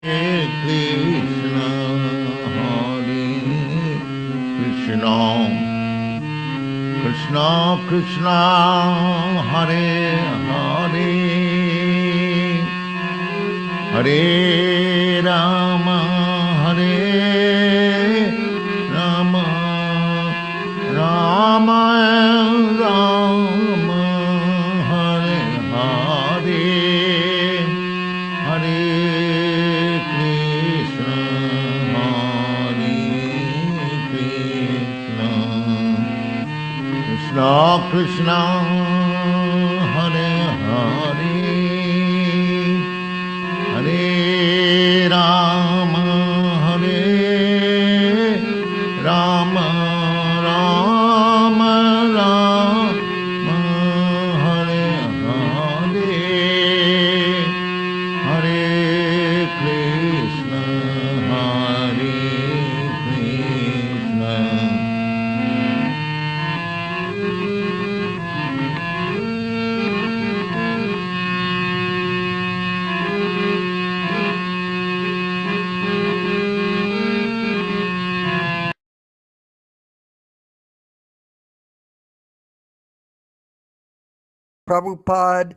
Krishna, Hare Krishna, Krishna Krishna, Hare Hare, Hare Rama, Hare Rama, Rama Rama, Hare Hare, Hare Krishna, Hare Krishna, Krishna Krishna, Hare Hare, Hare Rama, Hare Rama, Rama Rama, Hare Hare, Hare Krishna, Hare Krishna. Prabhupada,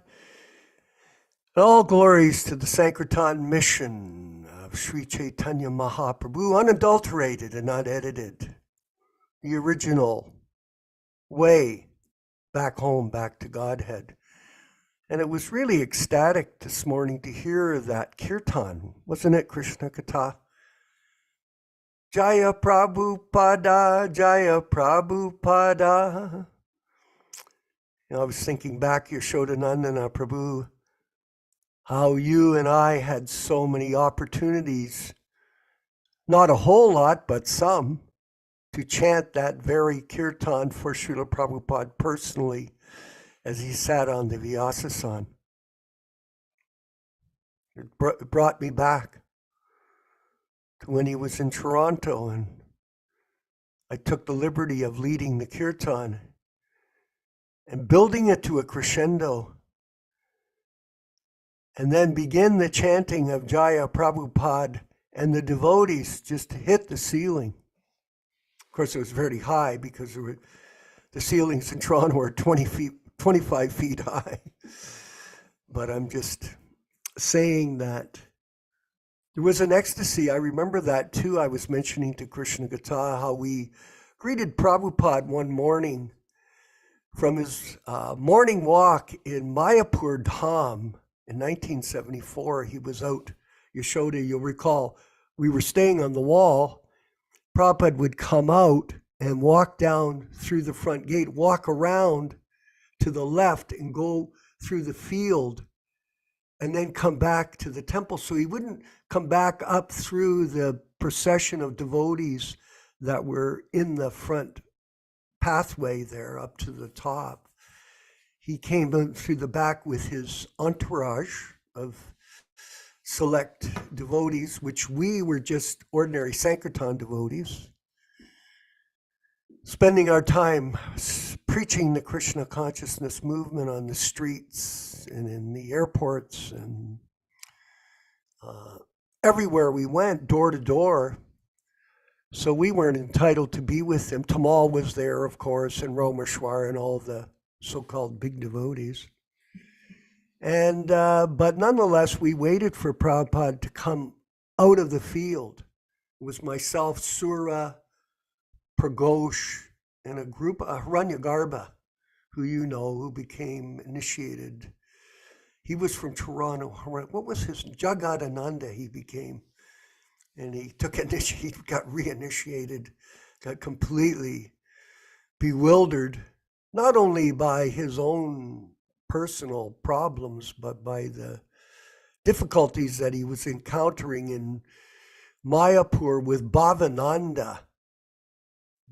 all glories to the Sankirtan mission of Sri Chaitanya Mahaprabhu, unadulterated and unedited, the original way back home, back to Godhead. And it was really ecstatic this morning to hear that kirtan, wasn't it, Krishna Katha? Jaya Prabhupada, Jaya Prabhupada. You know, I was thinking back, Yashodanandana Prabhu, how you and I had so many opportunities, not a whole lot, but some, to chant that very kirtan for Śrīla Prabhupāda personally as he sat on the Vyasasan. It brought me back to when he was in Toronto, and I took the liberty of leading the kirtan and building it to a crescendo, and then begin the chanting of Jaya Prabhupada, and the devotees just hit the ceiling. Of course, it was very high because the ceilings in Toronto were 25 feet high. But I'm just saying that there was an ecstasy. I remember that too. I was mentioning to Krishna Gata how we greeted Prabhupada one morning from his morning walk in Mayapur Dham in 1974. He was out, Yashoda, you'll recall, we were staying on the wall. Prabhupada would come out and walk down through the front gate, walk around to the left and go through the field and then come back to the temple. So he wouldn't come back up through the procession of devotees that were in the front pathway there up to the top. He came in through the back with his entourage of select devotees, which we were just ordinary Sankirtan devotees, spending our time preaching the Krishna consciousness movement on the streets and in the airports and everywhere we went, door to door. So we weren't entitled to be with him. Tamal was there, of course, and Romeshwar and all the so-called big devotees. And but nonetheless, we waited for Prabhupada to come out of the field. It was myself, Sura, Pragosh, and a group, Haranyagarbha, who you know, who became initiated. He was from Toronto. What was his? Jagadananda he became. And he he got reinitiated, got completely bewildered, not only by his own personal problems, but by the difficulties that he was encountering in Mayapur with Bhavananda.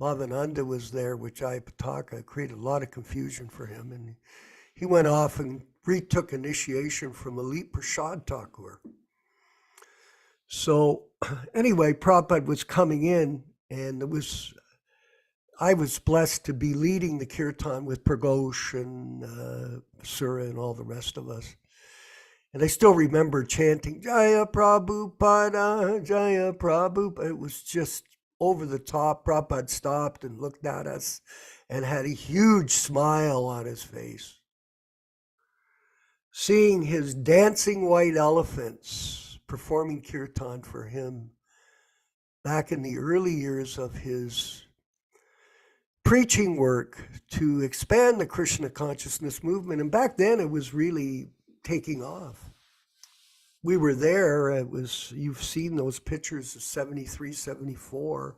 Bhavananda was there, Vijay Pataka, created a lot of confusion for him. And he went off and retook initiation from Alit Prasad Thakur. So anyway, Prabhupada was coming in, and I was blessed to be leading the kirtan with Pragosh and Sura and all the rest of us. And I still remember chanting, Jaya Prabhupada, Jaya Prabhupada. It was just over the top. Prabhupada stopped and looked at us and had a huge smile on his face. Seeing his dancing white elephants performing kirtan for him back in the early years of his preaching work to expand the Krishna consciousness movement. And back then it was really taking off. We were there. It was, you've seen those pictures of 73, 74.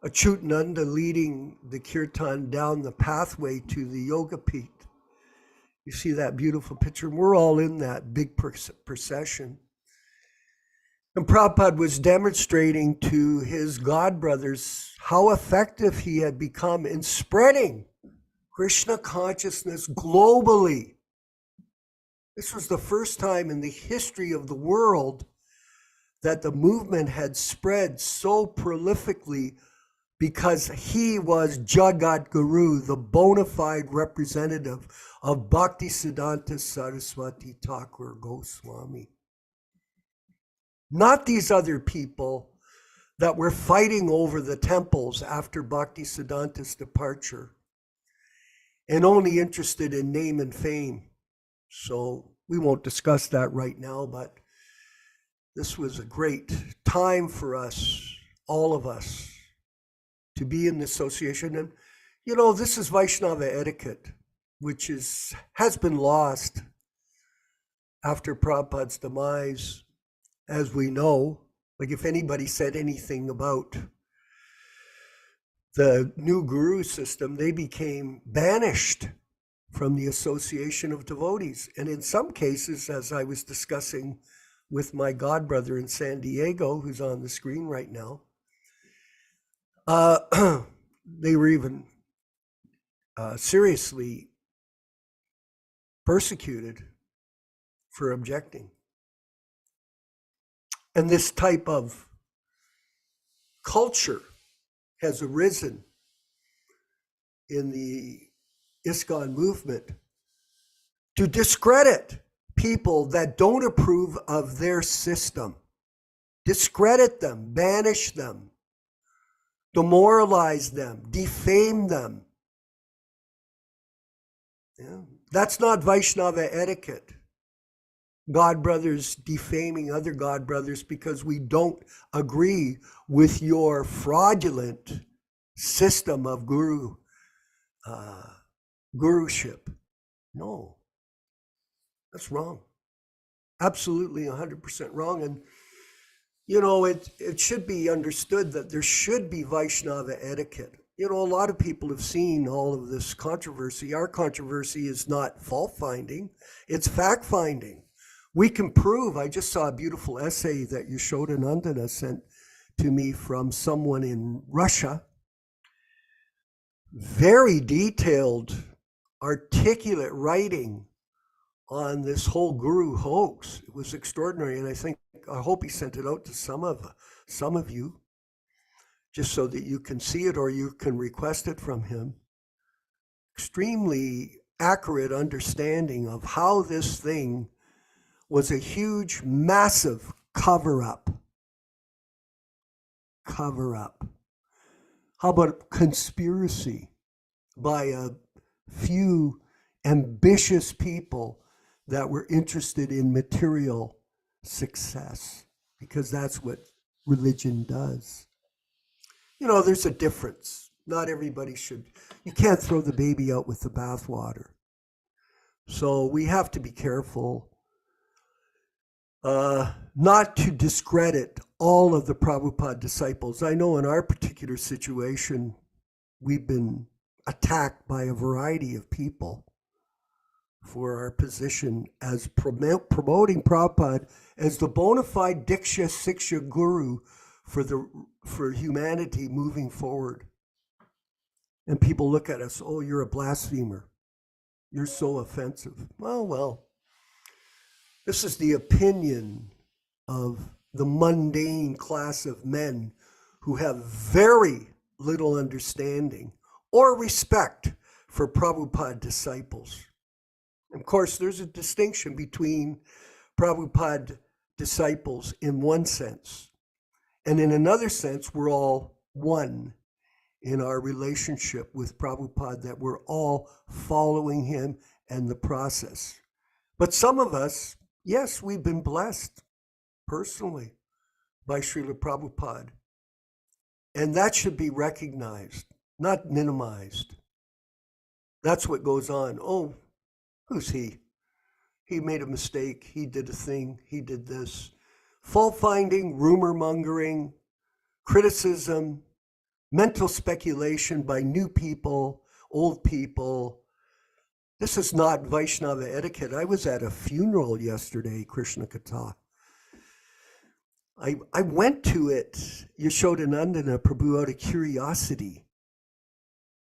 Achyutananda leading the kirtan down the pathway to the Yoga Pit. You see that beautiful picture? We're all in that big procession. And Prabhupada was demonstrating to his god brothers how effective he had become in spreading Krishna consciousness globally. This was the first time in the history of the world that the movement had spread so prolifically, because he was Jagat Guru, the bona fide representative of Bhaktisiddhanta Saraswati Thakur Goswami. Not these other people that were fighting over the temples after Bhaktisiddhanta's departure and only interested in name and fame. So we won't discuss that right now, but this was a great time for us, all of us, to be in the association. And, you know, this is Vaishnava etiquette, which has been lost after Prabhupada's demise, as we know. Like, if anybody said anything about the new guru system, they became banished from the association of devotees. And in some cases, as I was discussing with my godbrother in San Diego, who's on the screen right now, they were even seriously persecuted for objecting. And this type of culture has arisen in the ISKCON movement to discredit people that don't approve of their system. Discredit them, banish them, demoralize them, defame them. Yeah. That's not Vaishnava etiquette. God brothers defaming other God brothers because we don't agree with your fraudulent system of guruship. No, that's wrong. Absolutely 100% wrong. And, you know, it should be understood that there should be Vaishnava etiquette. You know, a lot of people have seen all of this controversy. Our controversy is not fault-finding, it's fact-finding. We can prove. I just saw a beautiful essay that Yashodanandana sent to me from someone in Russia. Very detailed, articulate writing on this whole guru hoax. It was extraordinary, and I hope he sent it out to some of you, just so that you can see it or you can request it from him. Extremely accurate understanding of how this thing was a huge, massive cover-up. Cover-up. How about conspiracy by a few ambitious people that were interested in material success? Because that's what religion does. You know, there's a difference. Not everybody should. You can't throw the baby out with the bathwater. So we have to be careful not to discredit all of the Prabhupada disciples. I know in our particular situation, we've been attacked by a variety of people for our position as promoting Prabhupada as the bona fide Diksha Siksha Guru for humanity moving forward. And people look at us, oh, you're a blasphemer. You're so offensive. Well. This is the opinion of the mundane class of men who have very little understanding or respect for Prabhupada disciples. Of course, there's a distinction between Prabhupada disciples in one sense. And in another sense, we're all one in our relationship with Prabhupada, that we're all following him and the process. But some of us, yes, we've been blessed personally by Śrīla Prabhupāda. And that should be recognized, not minimized. That's what goes on. Oh, who's he? He made a mistake. He did a thing. He did this. Fault finding, rumor mongering, criticism, mental speculation by new people, old people. This is not Vaishnava etiquette. I was at a funeral yesterday, Krishna Katha. I went to it, Yashodanandana Prabhu, out of curiosity.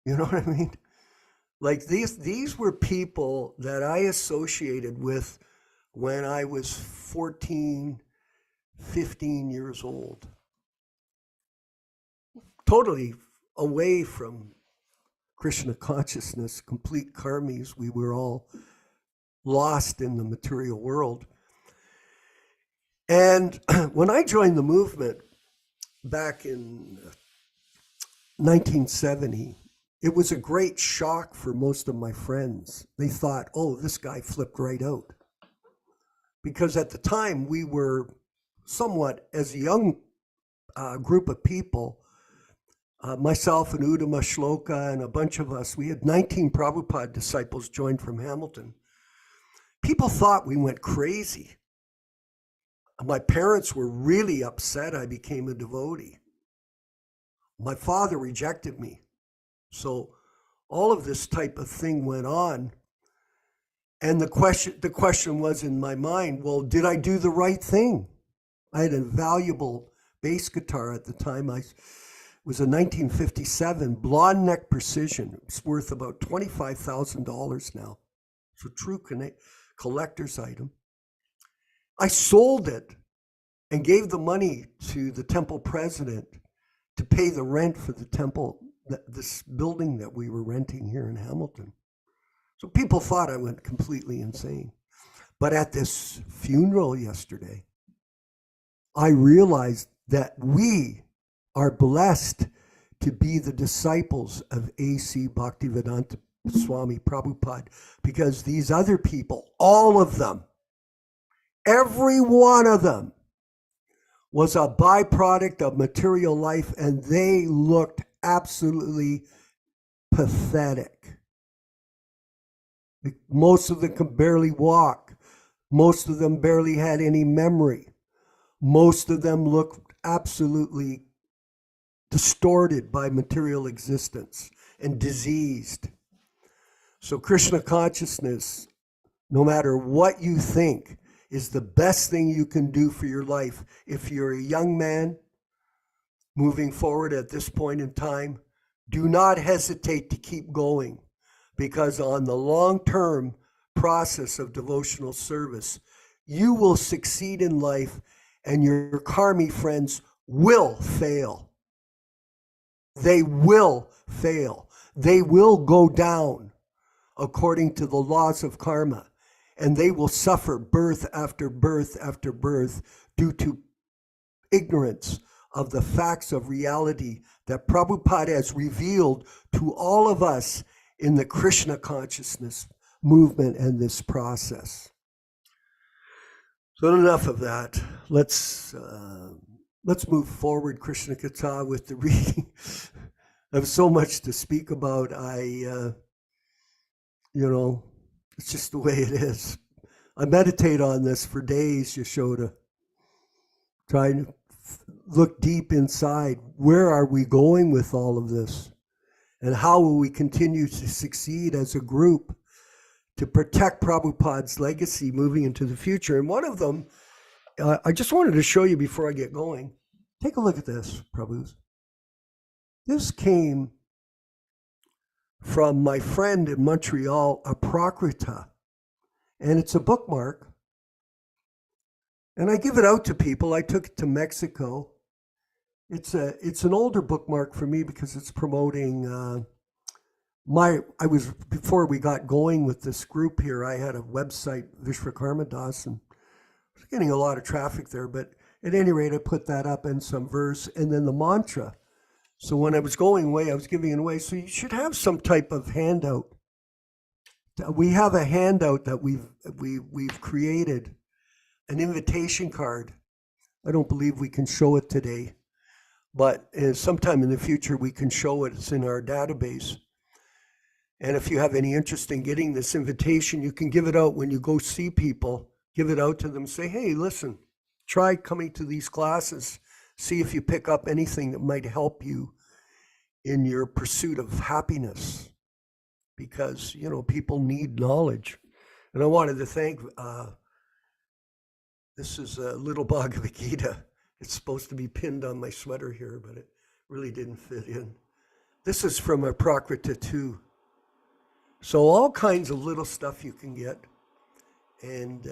You know what I mean? Like these were people that I associated with when I was 14, 15 years old. Totally away from Krishna consciousness, complete karmis. We were all lost in the material world. And when I joined the movement back in 1970, it was a great shock for most of my friends. They thought, oh, this guy flipped right out. Because at the time, we were somewhat, as a young group of people, myself and Uddhama Shloka and a bunch of us, we had 19 Prabhupada disciples joined from Hamilton. People thought we went crazy. My parents were really upset I became a devotee. My father rejected me. So all of this type of thing went on. And the question was in my mind, well, did I do the right thing? I had a valuable bass guitar at the time. It was a 1957 blonde neck Precision. It's worth about $25,000 now. It's a true collector's item. I sold it and gave the money to the temple president to pay the rent for the temple, this building that we were renting here in Hamilton. So people thought I went completely insane. But at this funeral yesterday, I realized that we are blessed to be the disciples of A.C. Bhaktivedanta Swami Prabhupada, because these other people, all of them, every one of them was a byproduct of material life, and they looked absolutely pathetic. Most of them could barely walk. Most of them barely had any memory. Most of them looked absolutely distorted by material existence and diseased. So Krishna consciousness, no matter what you think, is the best thing you can do for your life. If you're a young man moving forward at this point in time, do not hesitate to keep going, because on the long-term process of devotional service, you will succeed in life and your karmi friends will fail. They will fail. They will go down according to the laws of karma. And they will suffer birth after birth after birth due to ignorance of the facts of reality that Prabhupada has revealed to all of us in the Krishna consciousness movement and this process. So enough of that. Let's move forward, Krishna Katha, with the reading. I have so much to speak about. It's just the way it is. I meditate on this for days, Yashoda, trying to look deep inside. Where are we going with all of this? And how will we continue to succeed as a group to protect Prabhupada's legacy moving into the future? And one of them, I just wanted to show you before I get going. Take a look at this, Prabhus. This came from my friend in Montreal, Aprakrita, and it's a bookmark. And I give it out to people. I took it to Mexico. It's an older bookmark for me because it's promoting before we got going with this group here, I had a website, Vishwakarma Das, and was getting a lot of traffic there, but at any rate, I put that up and some verse and then the mantra. So when I was going away, I was giving it away. So you should have some type of handout. We have a handout that we've created, an invitation card. I don't believe we can show it today, but sometime in the future we can show it. It's in our database. And if you have any interest in getting this invitation, you can give it out when you go see people. Give it out to them. Say, hey, listen, try coming to these classes. See if you pick up anything that might help you in your pursuit of happiness. Because, you know, people need knowledge. And I wanted to thank, this is a little Bhagavad Gita. It's supposed to be pinned on my sweater here, but it really didn't fit in. This is from a Prakrita too. So all kinds of little stuff you can get. And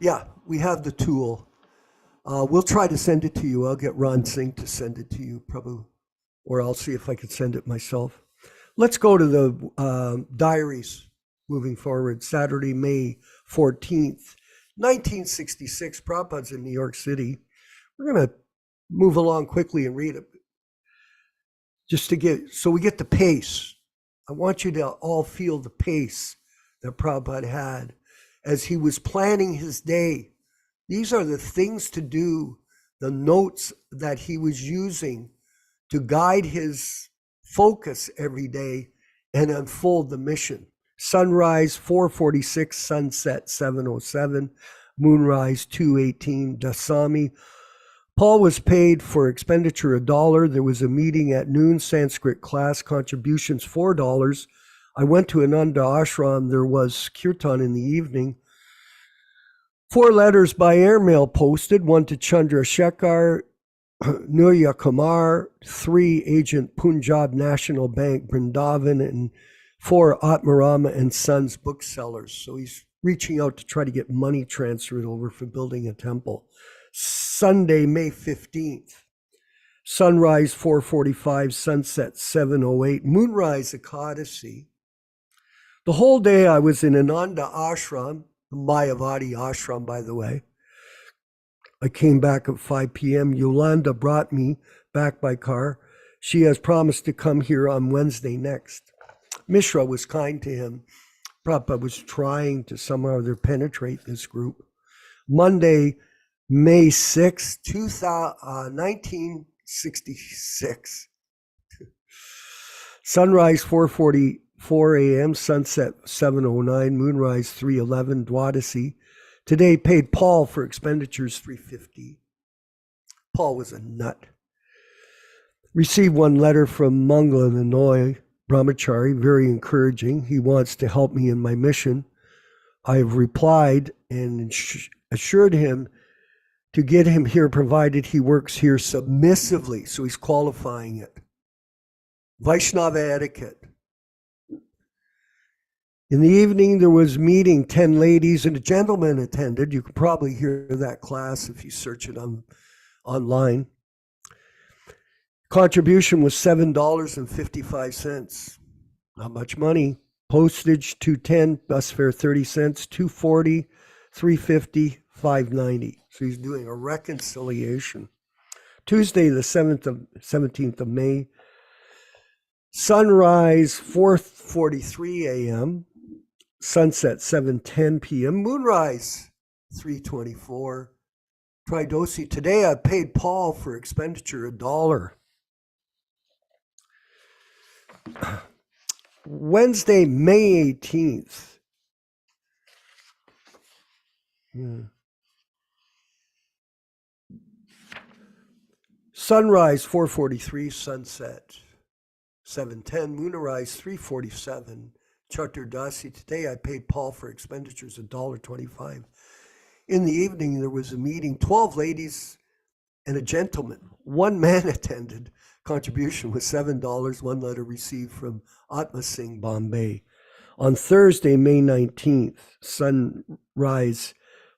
yeah, we have the tool. We'll try to send it to you. I'll get Ron Singh to send it to you, Prabhu. Or I'll see if I can send it myself. Let's go to the diaries moving forward. Saturday, May 14th, 1966. Prabhupada's in New York City. We're going to move along quickly and read it. Just to get, so we get the pace. I want you to all feel the pace that Prabhupada had as he was planning his day. These are the things to do, the notes that he was using to guide his focus every day and unfold the mission. Sunrise 4:46, sunset 7:07, moonrise 2:18, Dasami. Paul was paid for expenditure $1. There was a meeting at noon, Sanskrit class, contributions $4. I went to Ananda Ashram. There was kirtan in the evening. 4 letters by airmail posted, 1 to Chandra Shekhar, Nurya Kumar, 3 agent Punjab National Bank, Brindavan, and 4 Atmarama and Sons booksellers. So he's reaching out to try to get money transferred over for building a temple. Sunday, May 15th, sunrise 4:45, sunset 7:08, moonrise Ekadasi. The whole day I was in Ananda Ashram, the Mayavadi ashram, by the way. I came back at 5 p.m. Yolanda brought me back by car. She has promised to come here on Wednesday next. Mishra was kind to him. Prabhupada was trying to somehow or other penetrate this group. Monday, May 6, 1966. Sunrise 4:44 a.m., sunset 7:09, moonrise 3:11, Dwadasi. Today paid Paul for expenditures $350. Paul was a nut. Received 1 letter from Mangala Nanoy Brahmachari, very encouraging. He wants to help me in my mission. I have replied and assured him to get him here provided he works here submissively. So he's qualifying it. Vaishnava etiquette. In the evening, there was meeting, 10 ladies and a gentleman attended. You could probably hear that class if you search it online. Contribution was $7.55. Not much money. Postage, $2.10, bus fare 30 cents, $2.40, $3.50, $5.90. So he's doing a reconciliation. Tuesday, the 17th of May. Sunrise 4:43 a.m. Sunset 7:10 p.m. Moonrise 3:24. Tridosi. Today I paid Paul for expenditure $1. Wednesday, May 18th. Sunrise 4:43, sunset 7:10, moonrise 3:47. Chaturdasi. Today I paid Paul for expenditures $1.25. In the evening there was a meeting, 12 ladies and a gentleman. 1 man attended. Contribution was $7. 1 letter received from Atma Singh, Bombay. On Thursday, May 19th, sunrise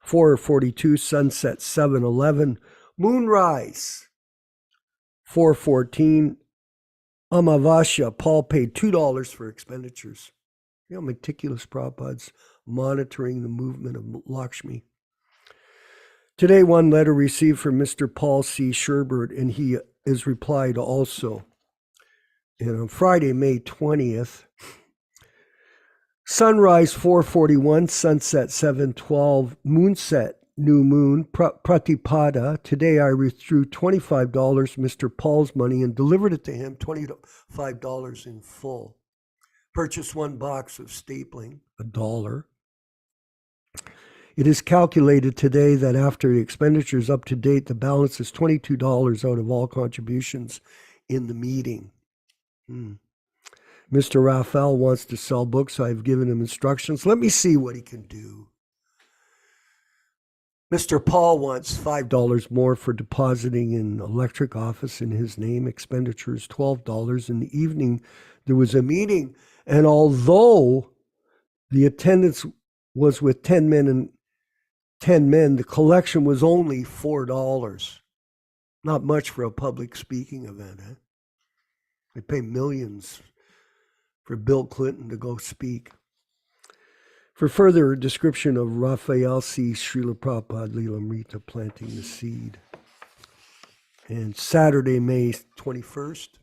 4:42, sunset 7:11, moonrise 4:14. Amavasya, Paul paid $2 for expenditures. You know how meticulous Prabhupada's monitoring the movement of Lakshmi. Today, one letter received from Mr. Paul C. Sherbert, and he is replied also. And on Friday, May 20th, sunrise 4:41, sunset 7:12, moonset, new moon, Pratipada. Today I withdrew $25, Mr. Paul's money, and delivered it to him, $25 in full. Purchased one box of stapling, $1. It is calculated today that after the expenditures up to date, the balance is $22 out of all contributions in the meeting. Mr. Raphael wants to sell books. I've given him instructions. Let me see what he can do. Mr. Paul wants $5 more for depositing an electric office in his name. Expenditures $12. In the evening, there was a meeting, and although the attendance was with 10 men, the collection was only $4. Not much for a public speaking event, eh? They pay millions for Bill Clinton to go speak. For further description of Raphael C. Śrīla Prabhupāda Lilamrita planting the seed. And Saturday, May 21st.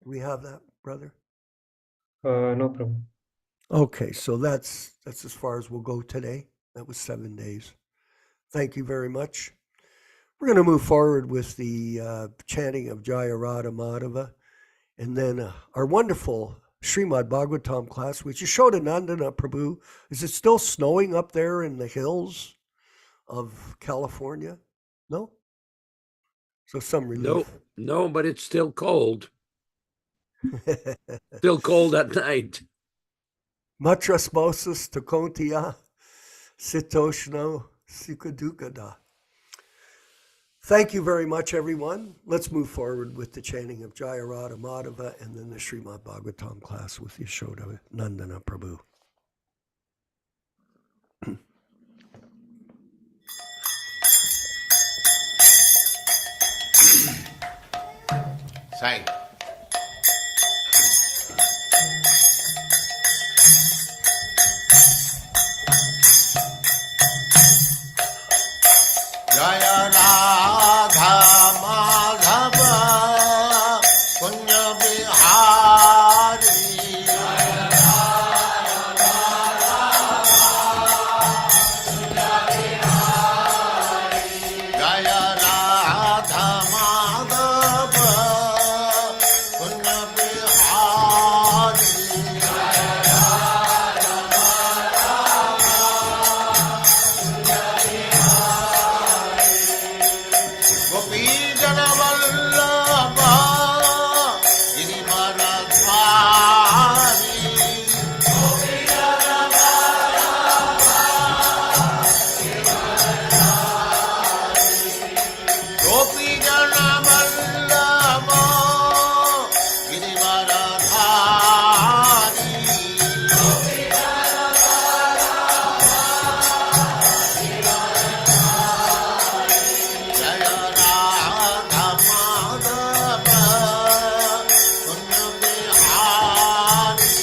Do we have that, brother? No problem. Okay, so that's as far as we'll go today. That was 7 days. Thank you very much. We're going to move forward with the chanting of Jaya Radha Madhava, and then our wonderful Śrīmad-Bhāgavatam class, which you showed Nandana Prabhu. Is it still snowing up there in the hills of California? No? So some relief. No, but it's still cold. Still cold at night. Matrasmosis Tokontia Sitoshno Sukadukada. Thank you very much, everyone. Let's move forward with the chanting of Jaya Radha Madhava and then the Śrīmad-Bhāgavatam class with Yashoda Nandana Prabhu. Sai. Jaya Radha Madhava Punya Bihari. Jaya Radha Madhava Punya Bihari. Gopi Jana Vallabha Girivaradhari. Gopi Jana Vallabha Girivaradhari. Jaya Radha Madhava Punya Bihari.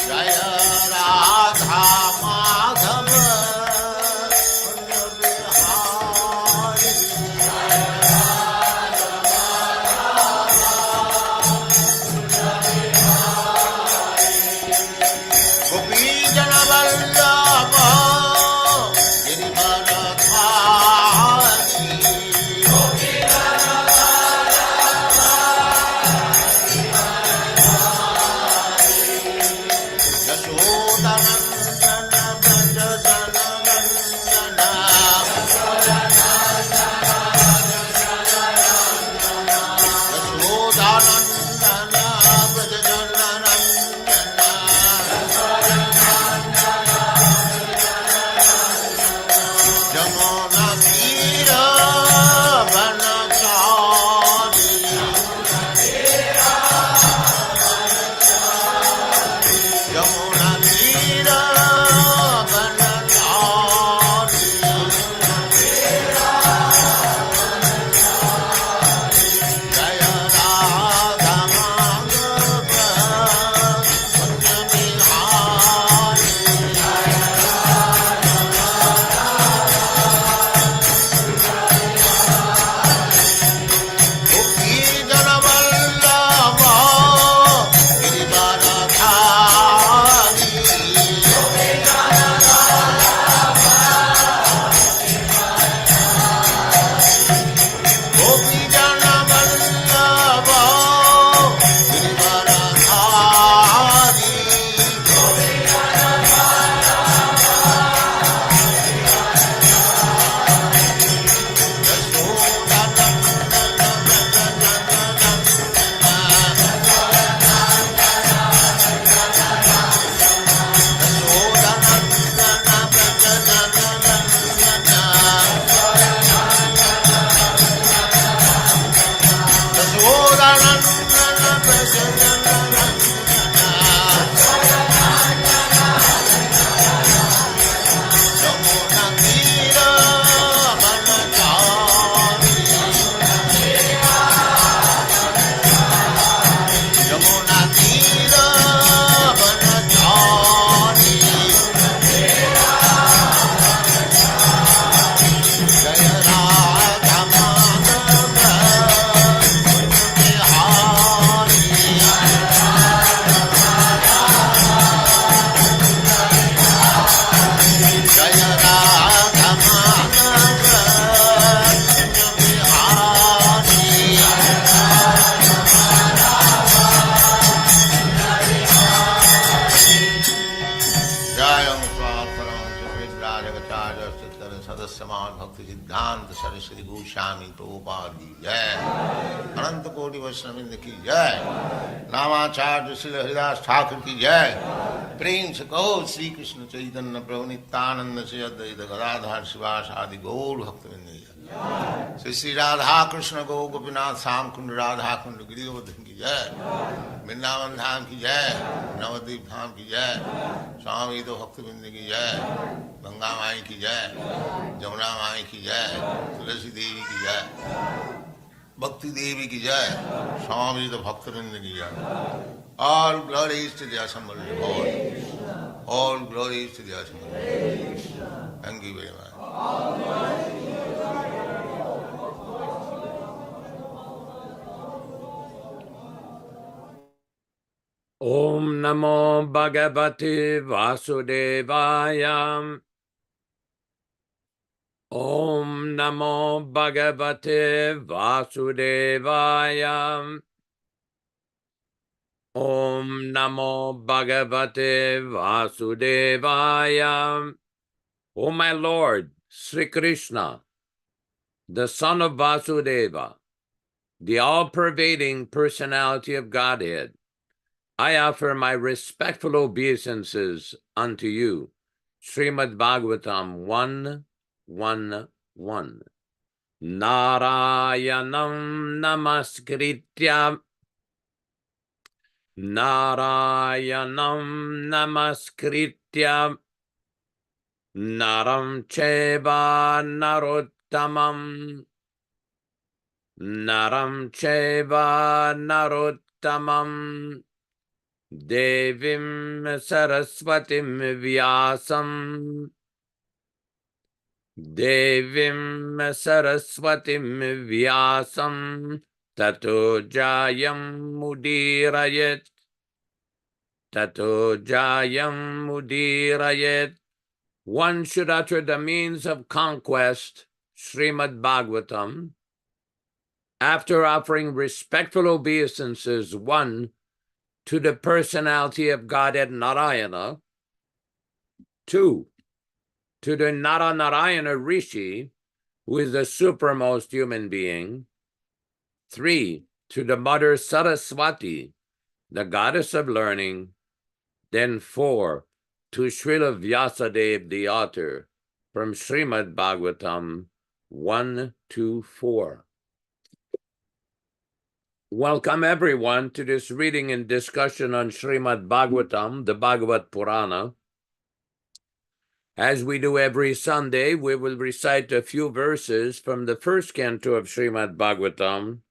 Jaya Radha Madhava Punya Bihari. Gopi Jana Vallabha Girivaradhari. Yashodanandana Braja Jana Nandana. Yashodanandana Braja Jana Nandana. Jamuna Tira Vanachari. Jamuna Tira Samavat Bhakti Siddhanta Saraswati Goswami Prabhupada ki jai. Ananta Koti Vaishnavindra ki jai. Namacharya Śrīla Haridas Thakur ki jai. Prem se kaho Shri Krishna Chaitanya Prabhu Nityananda Shri Advaita Gadadhar Sivas Adi Gaur Bhaktivinoda ki jai. Shri Radha Krishna Go Gopinath Sam Kund Radha Kund Giridhavan ki jai. Vrindavan Dham ki jai. Navadvip Dham ki jai. Swami Ito Bhaktivinoda ki jai. Ganga Mai ki jai. Jamuna Mai ki jai. Tulasi Devi ki jai. Bhakti Devi ki jai. Swami Ito Bhaktivinoda ki jai. All glories to the assembled Lord. All glories to the assembled Lord. Thank you very much. Om Namo Bhagavate Vasudevaya. Om Namo Bhagavate Vasudevaya. Om Namo Bhagavate Vasudevaya. O my Lord, Sri Krishna, the son of Vasudeva, the all-pervading personality of Godhead, I offer my respectful obeisances unto you. Śrīmad-Bhāgavatam 1:1:1. Narayanam namaskritya. Narayanam namaskritya. Naram cheva narottamam. Naram cheva narottamam. Devim Saraswatim Vyasam. Devim Saraswatim Vyasam. Tato Jayam Mudirayet. Tato Jayam Mudirayet. One should utter the means of conquest, Śrīmad-Bhāgavatam, after offering respectful obeisances, 1, to the personality of Godhead Narayana, 2, to the Narayana Rishi, who is the supremmost human being, 3, to the Mother Saraswati, the goddess of learning, then 4, to Srila Vyasadeva, the author, from Śrīmad-Bhāgavatam 1-4. Welcome everyone to this reading and discussion on Śrīmad-Bhāgavatam, the Bhagavad Purana. As we do every Sunday, we will recite a few verses from the first canto of Śrīmad-Bhāgavatam,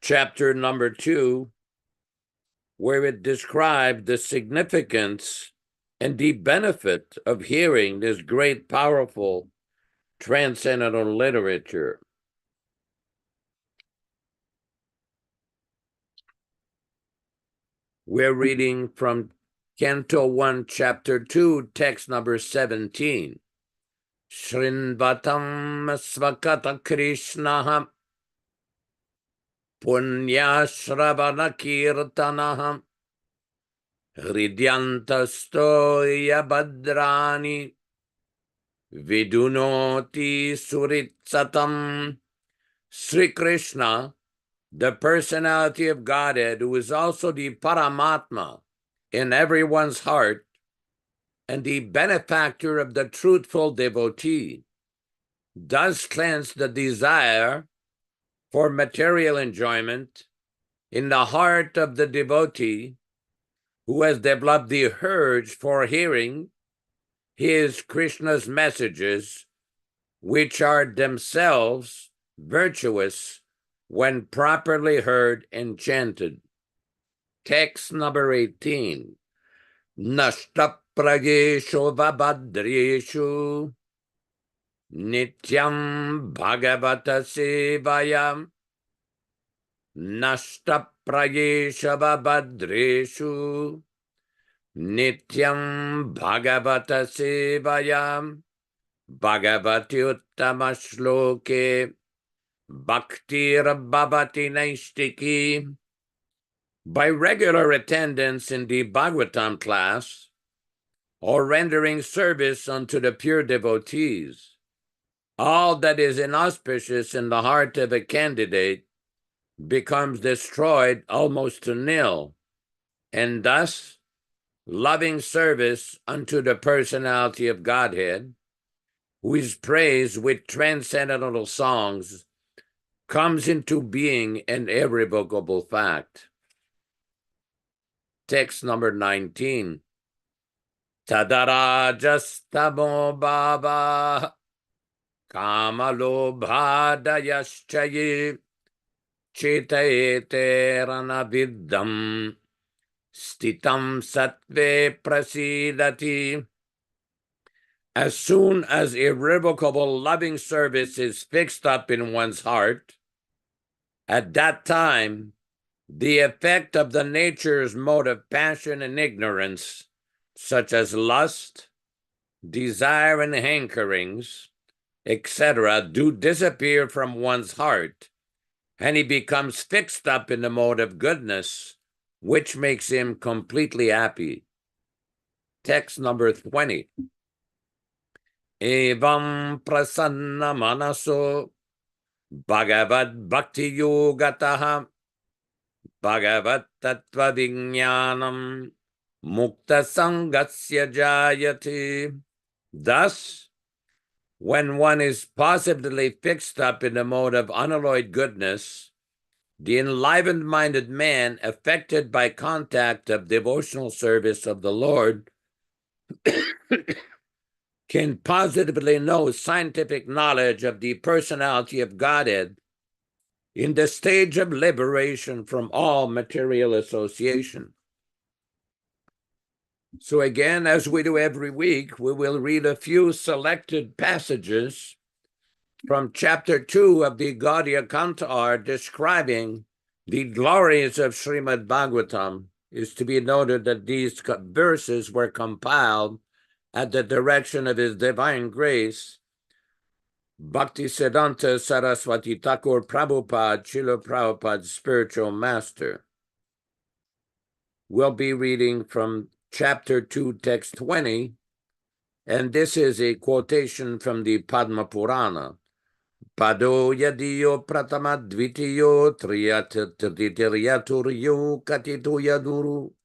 chapter number 2, where it describes the significance and the benefit of hearing this great, powerful, transcendental literature. We're reading from Canto 1, Chapter 2, text number 17. Shrinvatam svakata Krishnaham punyashravana kirtanaham hridyantastoya badrani vidunoti suritsatam. Sri Krishna, the personality of Godhead, who is also the Paramatma in everyone's heart and the benefactor of the truthful devotee, does cleanse the desire for material enjoyment in the heart of the devotee who has developed the urge for hearing his Krishna's messages, which are themselves virtuous when properly heard and chanted. Text number 18. Nashta pragesho vabhadreshu nityam bhagavata sevayam. Nashta pragesha vabhadreshu nityam bhagavata sevayam. Bhagavati uttama shloke bhaktir bhavati naistiki. By regular attendance in the Bhagavatam class, or rendering service unto the pure devotees, all that is inauspicious in the heart of a candidate becomes destroyed almost to nil, and thus loving service unto the personality of Godhead, who is praised with transcendental songs, comes into being an irrevocable fact. Text number 19. Tadarajastamo bhava kamalobhadayaschaye chitayete ranaviddam stitam sattve prasidati. As soon as irrevocable loving service is fixed up in one's heart, at that time, the effect of the nature's mode of passion and ignorance, such as lust, desire, and hankerings, etc., do disappear from one's heart, and he becomes fixed up in the mode of goodness, which makes him completely happy. Text number 20. Evam prasanna manaso bhagavad bhakti yogataha bhagavat tattva vijnanam mukta sangasya jayate. Thus, when one is positively fixed up in the mode of unalloyed goodness, the enlivened-minded man, affected by contact of devotional service of the Lord, can positively know scientific knowledge of the personality of Godhead in the stage of liberation from all material association. So again, as we do every week, we will read a few selected passages from chapter 2 of the Gaudiya Canto describing the glories of Śrīmad-Bhāgavatam. It is to be noted that these verses were compiled at the direction of His Divine Grace, Bhaktisiddhanta Saraswati Thakur Prabhupada, Śrīla Prabhupada's spiritual master. We'll be reading from chapter 2, text 20, and this is a quotation from the Padma Purana. Pado yadiyo pratama dvitiyo triyaturyo katito yaduru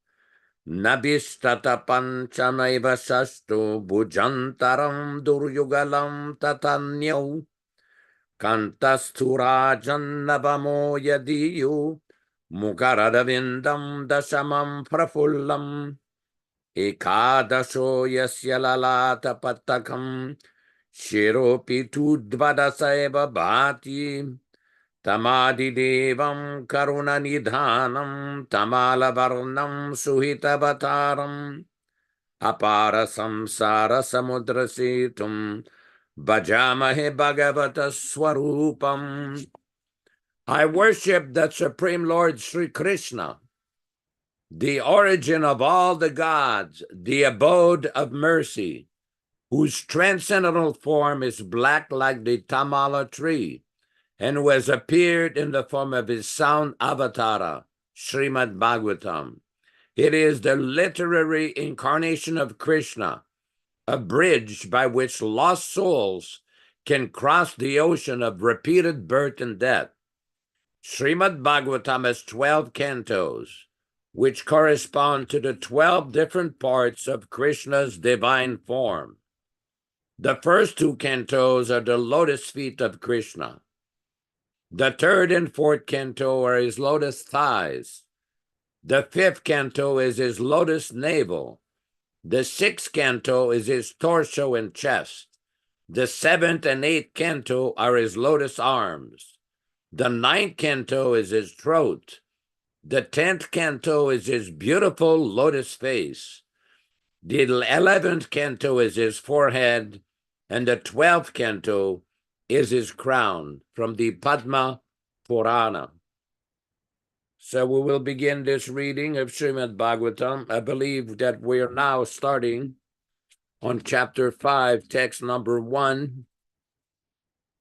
nabistata panchanaiva sasto bhujantaram duryugalam tatanyau kantasturajanavamo yadiyo mukaradavindam dasamam prafullam ekadasho yasya lalata pattakam shiropi tudvadasaiva bhati tamadi devam karuna nidhanam tamalavarnam suhitavataram apara samsara samudrasetum bhajamahe bhagavata swarupam. I worship the Supreme Lord Sri Krishna, the origin of all the gods, the abode of mercy, whose transcendental form is black like the tamala tree, and who has appeared in the form of his sound avatara, Śrīmad-Bhāgavatam. It is the literary incarnation of Krishna, a bridge by which lost souls can cross the ocean of repeated birth and death. Śrīmad-Bhāgavatam has 12 cantos, which correspond to the 12 different parts of Krishna's divine form. The first 2 cantos are the lotus feet of Krishna. The 3rd and 4th canto are his lotus thighs. The 5th canto is his lotus navel. The 6th canto is his torso and chest. The 7th and 8th canto are his lotus arms. The 9th canto is his throat. The 10th canto is his beautiful lotus face. The 11th canto is his forehead, and the 12th canto is his crown, from the Padma Purana. So we will begin this reading of Śrīmad-Bhāgavatam. I believe that we are now starting on chapter 5, text number 1,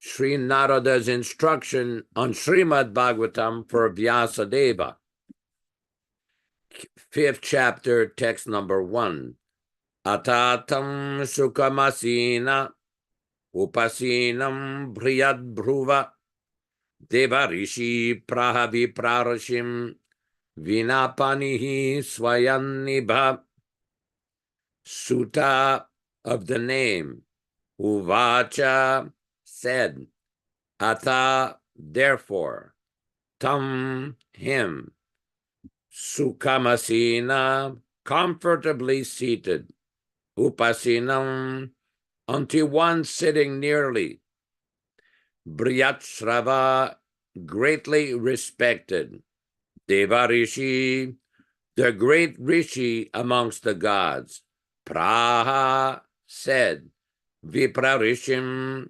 Sri Nārada's instruction on Śrīmad-Bhāgavatam for Vyasadeva. 5th chapter, text number 1. Atatam sukamasina Upasinam Briyad Bhruva Devarishi Prahavi Prarashim Vinapanihi Swayannibha. Sutta of the name. Uvacha said. Atha therefore. Tam him. Sukhamasina comfortably seated. Upasinam unto one sitting nearly. Briyat greatly respected. Devarishi, the great rishi amongst the gods. Praha said. Viprarishim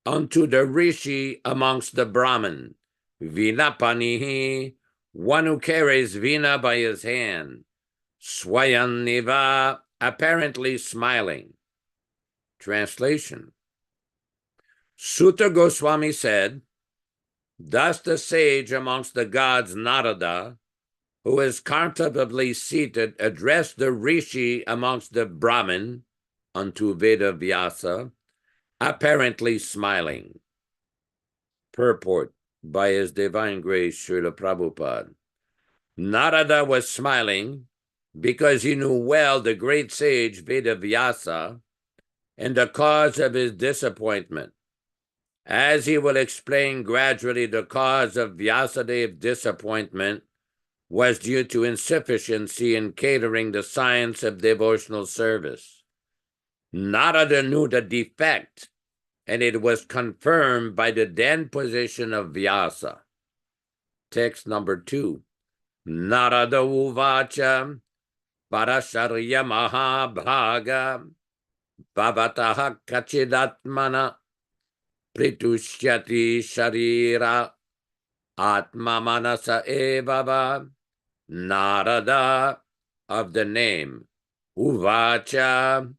unto the rishi amongst the Brahmin. Vinapanihi, one who carries Vina by his hand. Swayaniva, apparently smiling. Translation. Sutta Goswami said, thus the sage amongst the gods Nārada, who is comfortably seated, addressed the rishi amongst the Brahmin unto Veda Vyasa, apparently smiling. Purport by His Divine Grace Śrīla Prabhupāda. Nārada was smiling because he knew well the great sage Veda Vyasa and the cause of his disappointment. As he will explain gradually, the cause of Vyasadev's disappointment was due to insufficiency in catering the science of devotional service. Nārada knew the defect, and it was confirmed by the then position of Vyasa. Text number 2. Nārada uvacha parasharya mahabhaga bhavataha kachidatmana pritushyati sharira atma manasa evava. Nārada of the name uvacha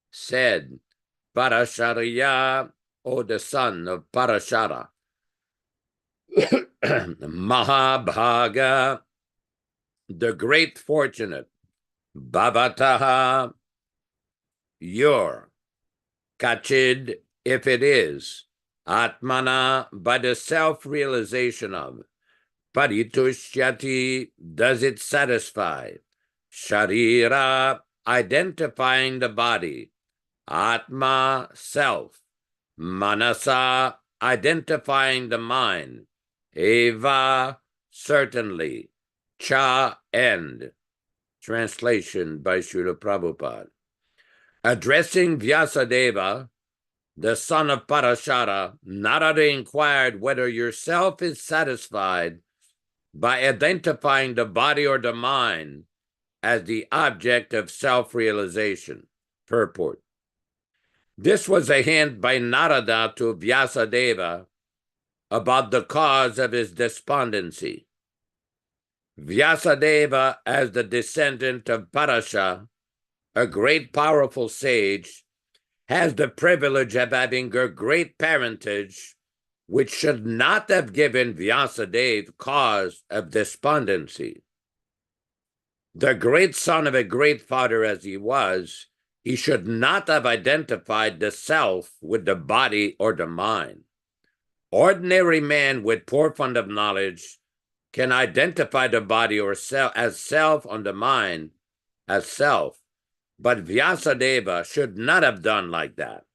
said, Parasharya, O the son of Parashara, Mahabhaga, the great fortunate, Bhavataha, your, Kachid, if it is, Atmana, by the self-realization of, Paritushyati, does it satisfy, Sharira, identifying the body, Atma, self, Manasa, identifying the mind, Eva, certainly, Cha, end. Translation by Śrīla Prabhupāda. Addressing Vyasadeva, the son of Parashara, Nārada inquired whether yourself is satisfied by identifying the body or the mind as the object of self-realization. Purport. This was a hint by Nārada to Vyasadeva about the cause of his despondency. Vyasadeva, as the descendant of Parasha, a great powerful sage, has the privilege of having a great parentage, which should not have given Vyasadeva cause of despondency. The great son of a great father as he was, he should not have identified the self with the body or the mind. Ordinary man with poor fund of knowledge can identify the body or self as self on the mind as self, but Vyasadeva should not have done like that.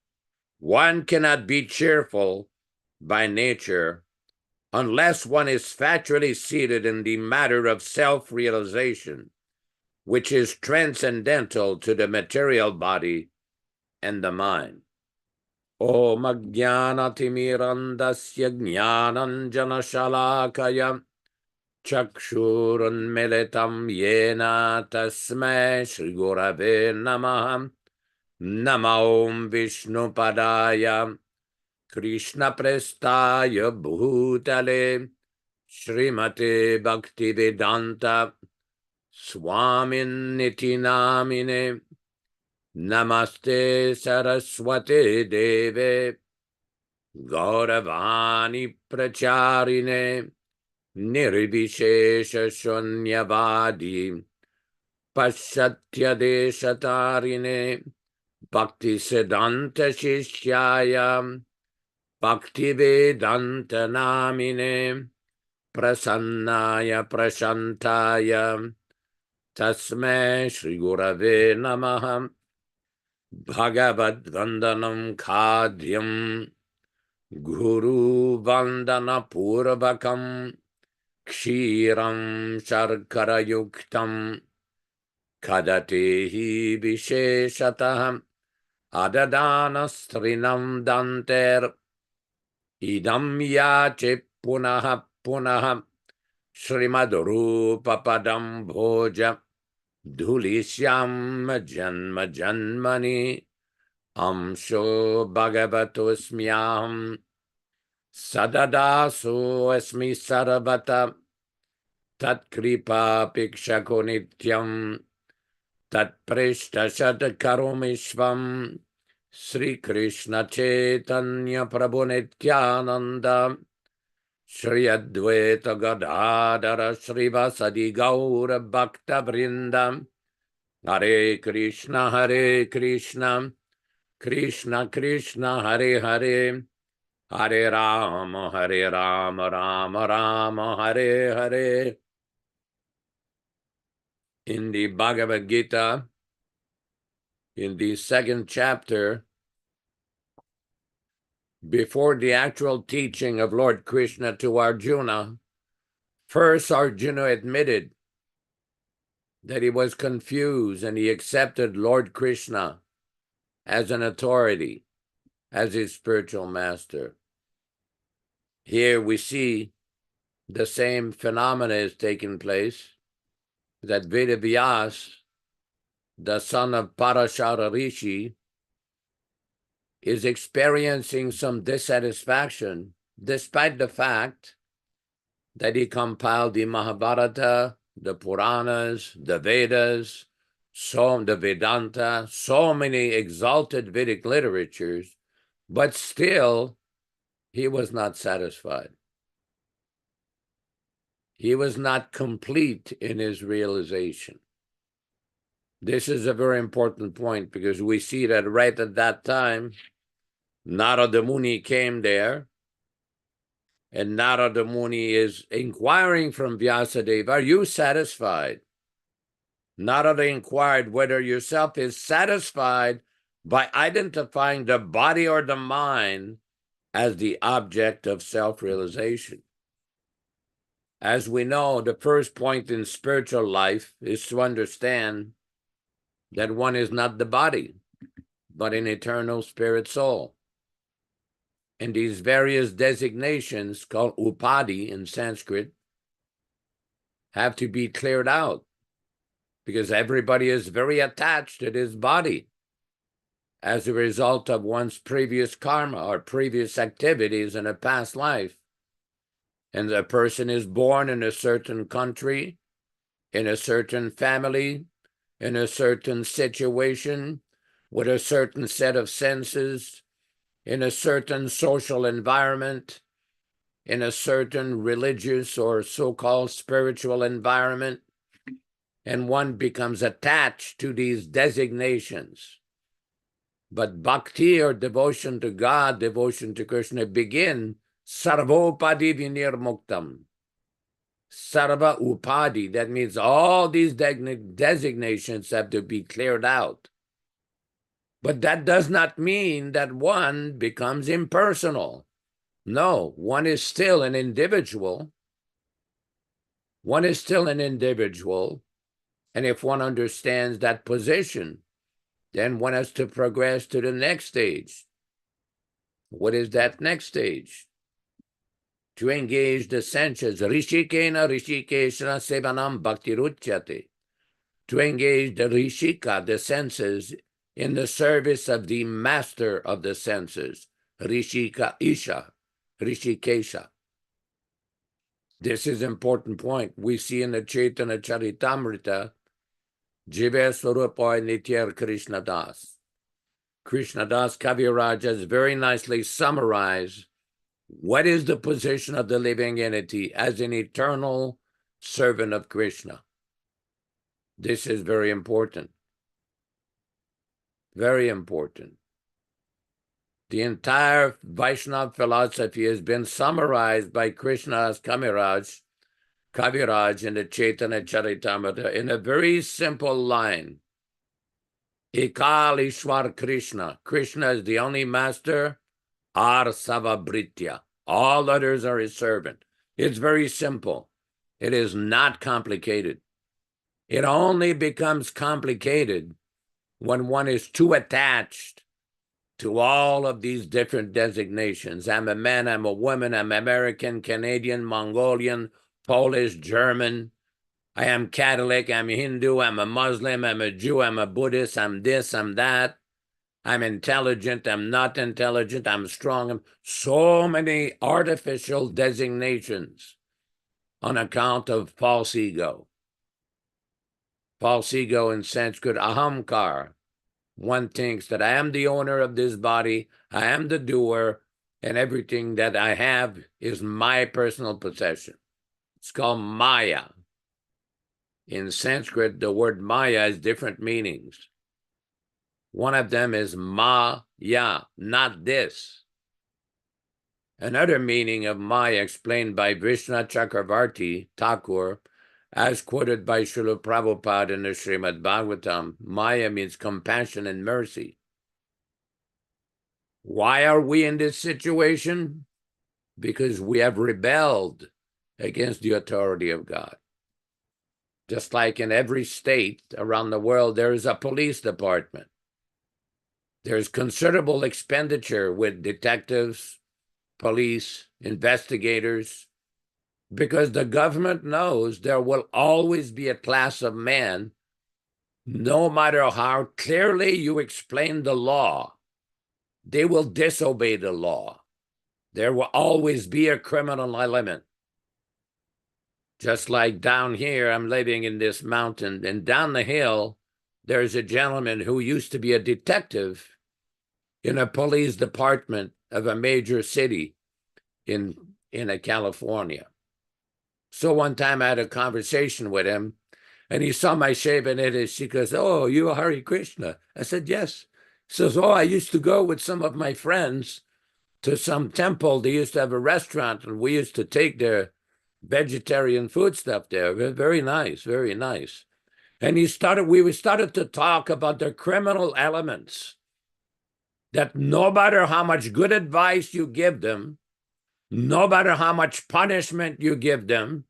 One cannot be cheerful by nature unless one is factually seated in the matter of self-realization, which is transcendental to the material body and the mind. Om Ajnanatirmirandasya Jnananjana Shalakaya Chakshurunmilitam Yena Tasmai Shri Gurave Namaha. Namo Om Vishnupadaya Krishna Prestaya Bhutale Śrīmate Bhaktivedanta Swamin Niti Namine Namaste Saraswate Deve Gauravani Pracharine Nirvishesha Shunyavadi Pashatya Deshatarine Bhakti Siddhanta Shishyaya Bhakti Vedanta Namine Prasannaya Prashantaya Tasmai Shri Gurave Namaha Bhagavad Vandanam Khadyam Guru Vandana Purvakam Kshiram Sharkara Yuktam Kadatehi Visheshataham Adadana Strinam Danter Idam Yache Punaha Punaha Śrīmad Padam Bhoja Dhulishyam Janma Janmani Amsho Bhagavatosmyaham Sadadaso Esmi Sarvata Tat Kripa Pikshako Nityam Tat Prishta Karomishvam Sri Krishna Chaitanya Prabhu Nityananda Shri Advaita Gadadara Srivasadi Gaura Bhakta Vrindam Hare Krishna Krishna Krishna Hare Hare Hare Rama Rama Rama Hare Hare. In the Bhagavad Gita, in the second chapter, before the actual teaching of Lord Krishna to Arjuna, first Arjuna admitted that he was confused and he accepted Lord Krishna as an authority, as his spiritual master. Here we see the same phenomena is taking place, that Vedavyas, the son of Parashara Rishi, is experiencing some dissatisfaction despite the fact that he compiled the Mahabharata, the Puranas, the Vedas, the Vedanta, so many exalted Vedic literatures, but still he was not satisfied. He was not complete in his realization. This is a very important point because we see that right at that time, Nārada Muni came there, and Nārada Muni is inquiring from Vyasadeva, are you satisfied? Nārada inquired whether yourself is satisfied by identifying the body or the mind as the object of self-realization. As we know, the first point in spiritual life is to understand that one is not the body, but an eternal spirit soul. And these various designations, called upadi in Sanskrit, have to be cleared out because everybody is very attached to this body as a result of one's previous karma or previous activities in a past life. And the person is born in a certain country, in a certain family, in a certain situation, with a certain set of senses, in a certain social environment, in a certain religious or so-called spiritual environment, and one becomes attached to these designations. But bhakti, or devotion to God, devotion to Krishna, begin sarvopadi vinirmuktam. Sarva upadi, that means all these designations have to be cleared out. But that does not mean that one becomes impersonal. No, one is still an individual. One is still an individual. And if one understands that position, then one has to progress to the next stage. What is that next stage? To engage the senses. Rishikena rishikeshana sevanam bhaktiruchyate. To engage the rishika, the senses, in the service of the master of the senses, Rishika Isha, Rishikesha. This is an important point. We see in the Chaitanya Charitamrita, Jive Swarupoy Nityar Krishna Das. Krishna Das Kaviraj has very nicely summarized what is the position of the living entity as an eternal servant of Krishna. This is very important. Very important. The entire Vaishnava philosophy has been summarized by Krishna's Kaviraj in the Chaitanya Charitamrita in a very simple line. Ekal Ishwar Krishna. Krishna is the only master. Ar Savabritya. All others are his servant. It's very simple. It is not complicated. It only becomes complicated when one is too attached to all of these different designations. I'm a man, I'm a woman, I'm American, Canadian, Mongolian, Polish, German. I am Catholic, I'm Hindu, I'm a Muslim, I'm a Jew, I'm a Buddhist, I'm this, I'm that. I'm intelligent, I'm not intelligent, I'm strong. So many artificial designations on account of false ego. False ego in Sanskrit, ahamkar. One thinks that I am the owner of this body, I am the doer, and everything that I have is my personal possession. It's called Maya. In Sanskrit, the word Maya has different meanings. One of them is Maya, not this. Another meaning of Maya explained by Vishnu Chakravarti Thakur, as quoted by Śrīla Prabhupāda in the Śrīmad-Bhāgavatam, Maya means compassion and mercy. Why are we in this situation? Because we have rebelled against the authority of God. Just like in every state around the world, there is a police department. There's considerable expenditure with detectives, police, investigators, because the government knows there will always be a class of man, no matter how clearly you explain the law, they will disobey the law. There will always be a criminal element. Just like down here, I'm living in this mountain, and down the hill, there's a gentleman who used to be a detective in a police department of a major city in California. So one time I had a conversation with him, and he saw my shaven head, and he goes, "Oh, you are Hare Krishna?" I said, "Yes." He says, "Oh, I used to go with some of my friends to some temple. They used to have a restaurant, and we used to take their vegetarian food stuff there. Very nice, very nice." And we started to talk about the criminal elements, that no matter how much good advice you give them, no matter how much punishment you give them,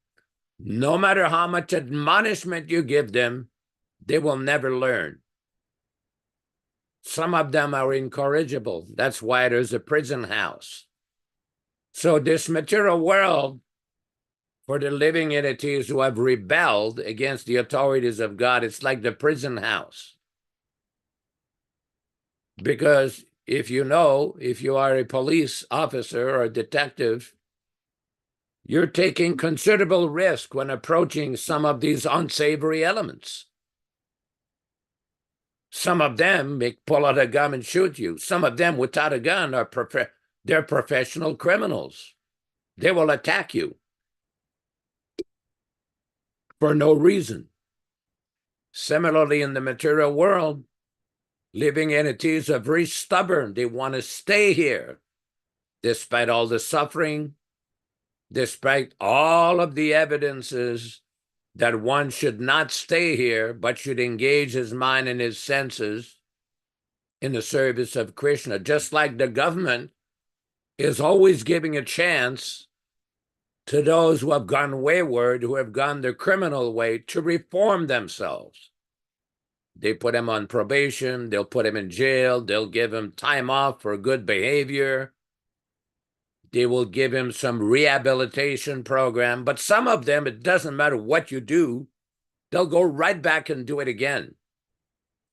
no matter how much admonishment you give them, they will never learn. Some of them are incorrigible. That's why there's a prison house. So this material world, for the living entities who have rebelled against the authorities of God, it's like the prison house. Because if you are a police officer or a detective, you're taking considerable risk when approaching some of these unsavory elements. Some of them may pull out a gun and shoot you. Some of them without a gun they're professional criminals. They will attack you for no reason. Similarly, in the material world, living entities are very stubborn. They want to stay here despite all the suffering, despite all of the evidences that one should not stay here, but should engage his mind and his senses in the service of Krishna. Just like the government is always giving a chance to those who have gone wayward, who have gone the criminal way, to reform themselves. They put him on probation, they'll put him in jail, they'll give him time off for good behavior. They will give him some rehabilitation program, but some of them, it doesn't matter what you do, they'll go right back and do it again.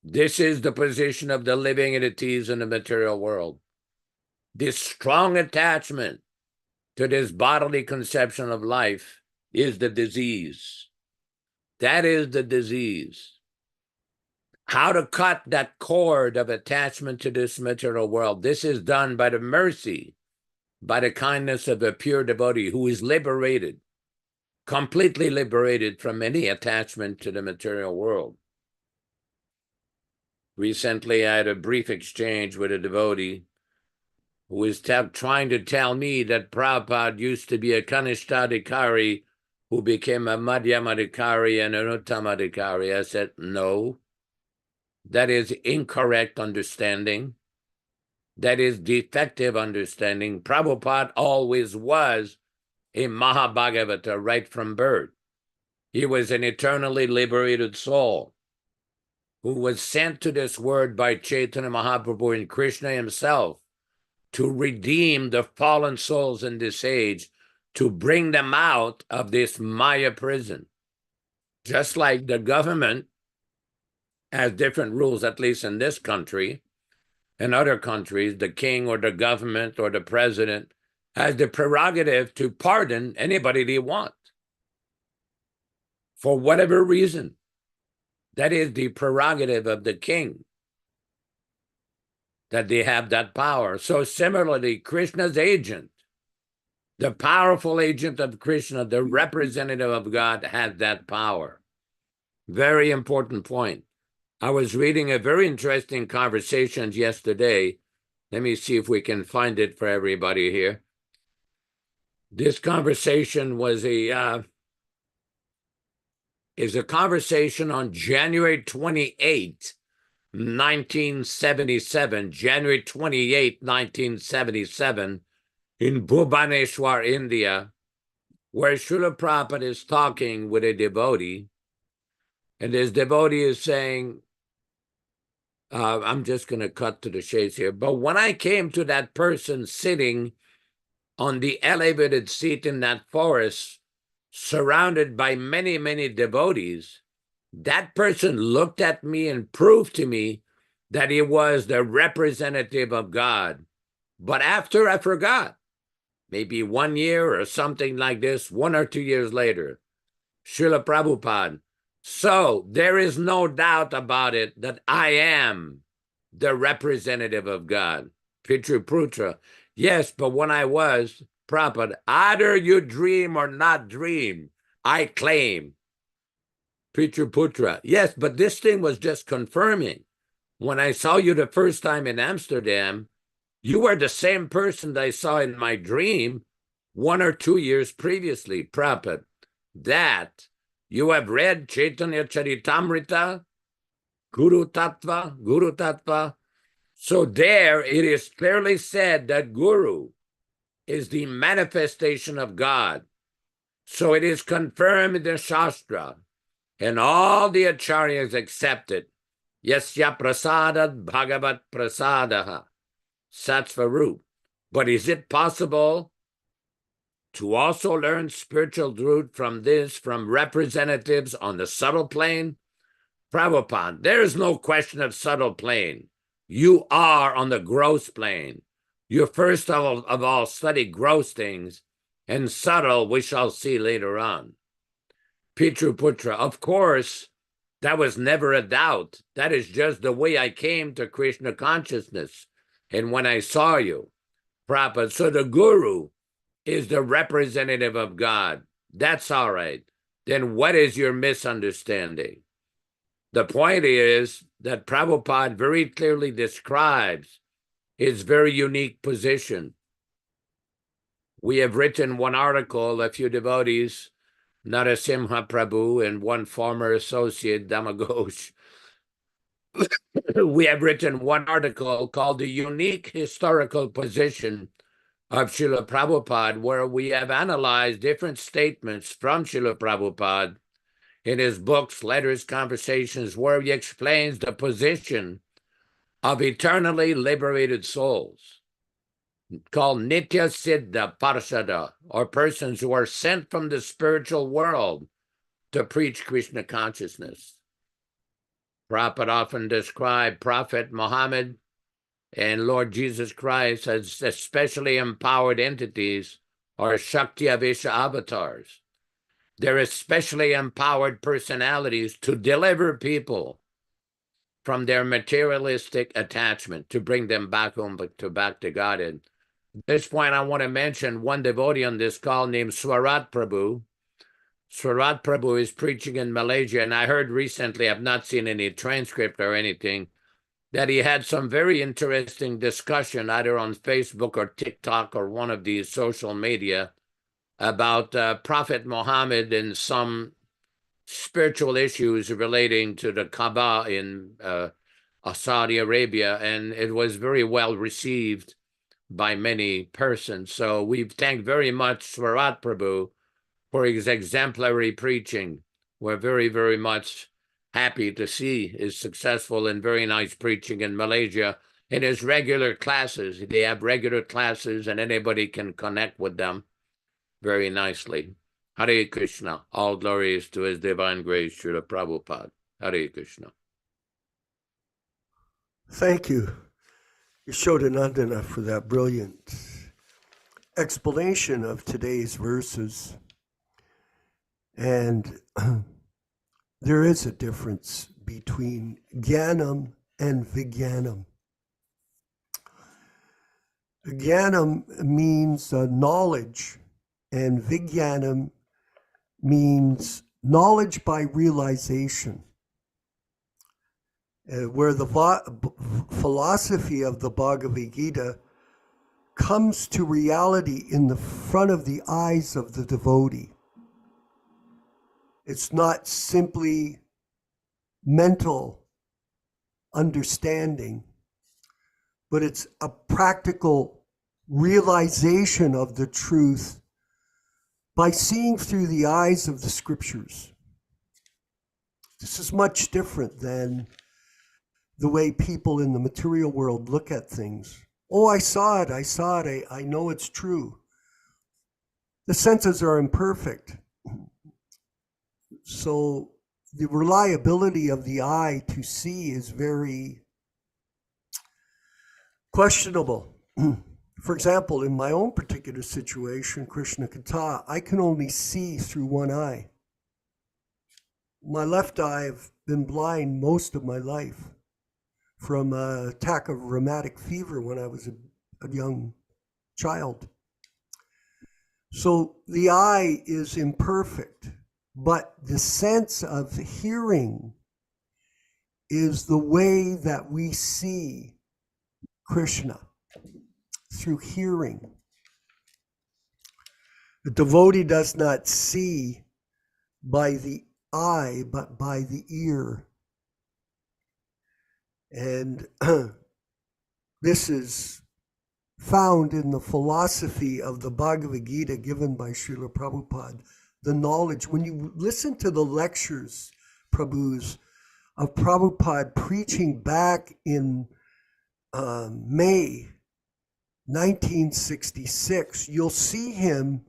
This is the position of the living entities in the material world. This strong attachment to this bodily conception of life is the disease. That is the disease. How to cut that cord of attachment to this material world. This is done by the mercy, by the kindness of a pure devotee who is liberated, completely liberated from any attachment to the material world. Recently, I had a brief exchange with a devotee who was trying to tell me that Prabhupada used to be a Kanishtadhikari who became a Madhyamadhikari and an Uttamadhikari. I said, no, that is incorrect understanding. That is defective understanding. Prabhupada always was a Mahabhagavata right from birth. He was an eternally liberated soul who was sent to this world by Chaitanya Mahaprabhu and Krishna himself to redeem the fallen souls in this age, to bring them out of this Maya prison. Just like the government has different rules, at least in this country, in other countries, the king or the government or the president has the prerogative to pardon anybody they want for whatever reason. That is the prerogative of the king, that they have that power. So similarly, Krishna's agent, the powerful agent of Krishna, the representative of God, has that power. Very important point. I was reading a very interesting conversation yesterday. Let me see if we can find it for everybody here. This conversation was is a conversation on January 28, 1977, January 28, 1977, in Bhubaneswar, India, where Śrīla Prabhupāda is talking with a devotee, and this devotee is saying, I'm just going to cut to the chase here, but when I came to that person sitting on the elevated seat in that forest, surrounded by many, many devotees, that person looked at me and proved to me that he was the representative of God. But after I forgot, maybe 1 year or something like this, 1 or 2 years later, Śrīla Prabhupāda, so there is no doubt about it that I am the representative of God. Pitru Putra, yes, but when I was, Prabhupada, either you dream or not dream, I claim. Pitru Putra, yes, but this thing was just confirming. When I saw you the first time in Amsterdam, you were the same person that I saw in my dream 1 or 2 years previously, Prabhupada. That you have read Chaitanya Charitamrita, Guru Tattva. So there it is clearly said that Guru is the manifestation of God. So it is confirmed in the Shastra, and all the acharyas accept it. Yasya prasadat bhagavat prasadaha satsvarup. But is it possible to also learn spiritual truth from this, from representatives on the subtle plane? Prabhupada, there is no question of subtle plane. You are on the gross plane. You first of all study gross things, and subtle we shall see later on. Pitru Putra, of course, that was never a doubt. That is just the way I came to Krishna consciousness. And when I saw you, Prabhupada, so the Guru is the representative of God. That's all right. Then what is your misunderstanding? The point is that Prabhupada very clearly describes his very unique position. We have written one article, a few devotees, Narasimha Prabhu and one former associate, Damagosh. We have written one article called The Unique Historical Position of Śrīla Prabhupāda, where we have analyzed different statements from Śrīla Prabhupāda in his books, letters, conversations, where he explains the position of eternally liberated souls, called Nitya Siddha Parshada, or persons who are sent from the spiritual world to preach Krishna consciousness. Prabhupada often described Prophet Muhammad and Lord Jesus Christ as especially empowered entities, or Shakti Avisha avatars. They're especially empowered personalities to deliver people from their materialistic attachment, to bring them back home, back to God. And at this point, I want to mention one devotee on this call named Swarat Prabhu. Swarat Prabhu is preaching in Malaysia, and I heard recently, I've not seen any transcript or anything, that he had some very interesting discussion either on Facebook or TikTok or one of these social media about Prophet Muhammad and some spiritual issues relating to the Kaaba in Saudi Arabia, and it was very well received by many persons. So we thank very much Swarat Prabhu for his exemplary preaching. We're very, very much happy to see his successful and very nice preaching in Malaysia in his regular classes. They have regular classes and anybody can connect with them very nicely. Hare Krishna. All glory is to His Divine Grace, Śrīla Prabhupāda. Hare Krishna. Thank you, Yashodanandana, for that brilliant explanation of today's verses. And there is a difference between Jnanam and Vijnanam. Jnanam means knowledge, and Vijnanam means knowledge by realization, where the philosophy of the Bhagavad Gita comes to reality in the front of the eyes of the devotee. It's not simply mental understanding, but it's a practical realization of the truth by seeing through the eyes of the scriptures. This is much different than the way people in the material world look at things. Oh, I saw it, I know it's true. The senses are imperfect. So the reliability of the eye to see is very questionable. For example, in my own particular situation, Krishna Kata, I can only see through one eye. My left eye, I've been blind most of my life from an attack of rheumatic fever when I was a young child. So the eye is imperfect, but the sense of hearing is the way that we see Krishna, through hearing. The devotee does not see by the eye, but by the ear. And this is found in the philosophy of the Bhagavad Gita given by Śrīla Prabhupāda. The knowledge, when you listen to the lectures, Prabhus, of Prabhupada preaching back in May 1966, you'll see him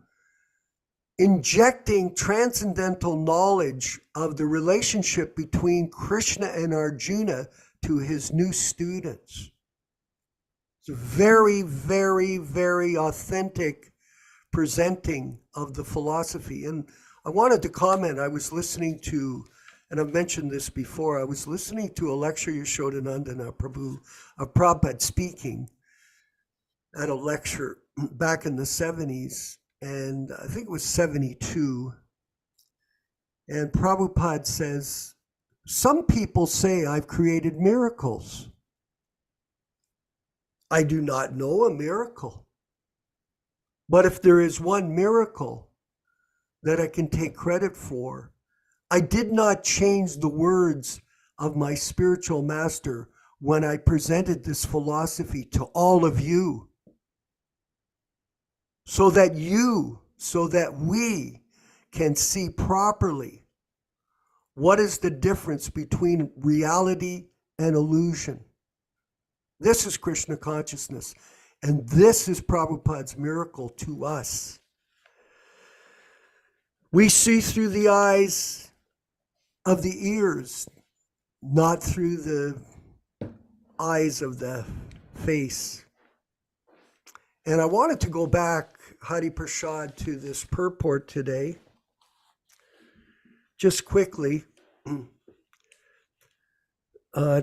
injecting transcendental knowledge of the relationship between Krishna and Arjuna to his new students. It's a very, very, very authentic presenting of the philosophy. And I wanted to comment, I was listening to, and I've mentioned this before, I was listening to a lecture Yashodanandana Prabhu of Prabhupada speaking at a lecture back in the 70s, and I think it was 72. And Prabhupada says, some people say I've created miracles. I do not know a miracle. But if there is one miracle that I can take credit for, I did not change the words of my spiritual master when I presented this philosophy to all of you, so that we can see properly what is the difference between reality and illusion. This is Krishna consciousness, and this is Prabhupada's miracle to us. We see through the eyes of the ears, not through the eyes of the face. And I wanted to go back, Hari Prasad, to this purport today. Just quickly,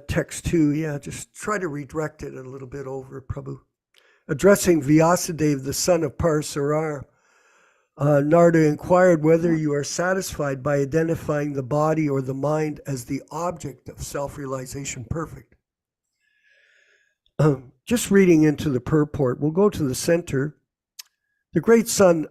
text 2, just try to redirect it a little bit over, Prabhu. Addressing Vyasadeva, the son of Parasarar, Nārada inquired whether you are satisfied by identifying the body or the mind as the object of self-realization perfect. just reading into the purport, we'll go to the center. The great son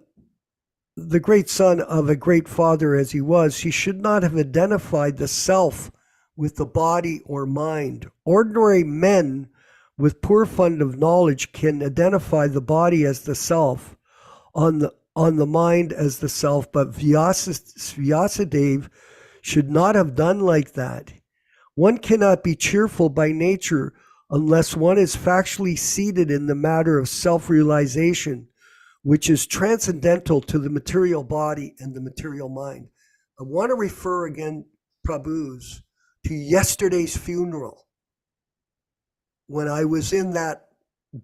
of a great father as he was, he should not have identified the self with the body or mind. Ordinary men with poor fund of knowledge can identify the body as the self, on the mind as the self, but Vyasadeva should not have done like that. One cannot be cheerful by nature unless one is factually seated in the matter of self-realization, which is transcendental to the material body and the material mind. I want to refer again, Prabhus, to yesterday's funeral, when I was in that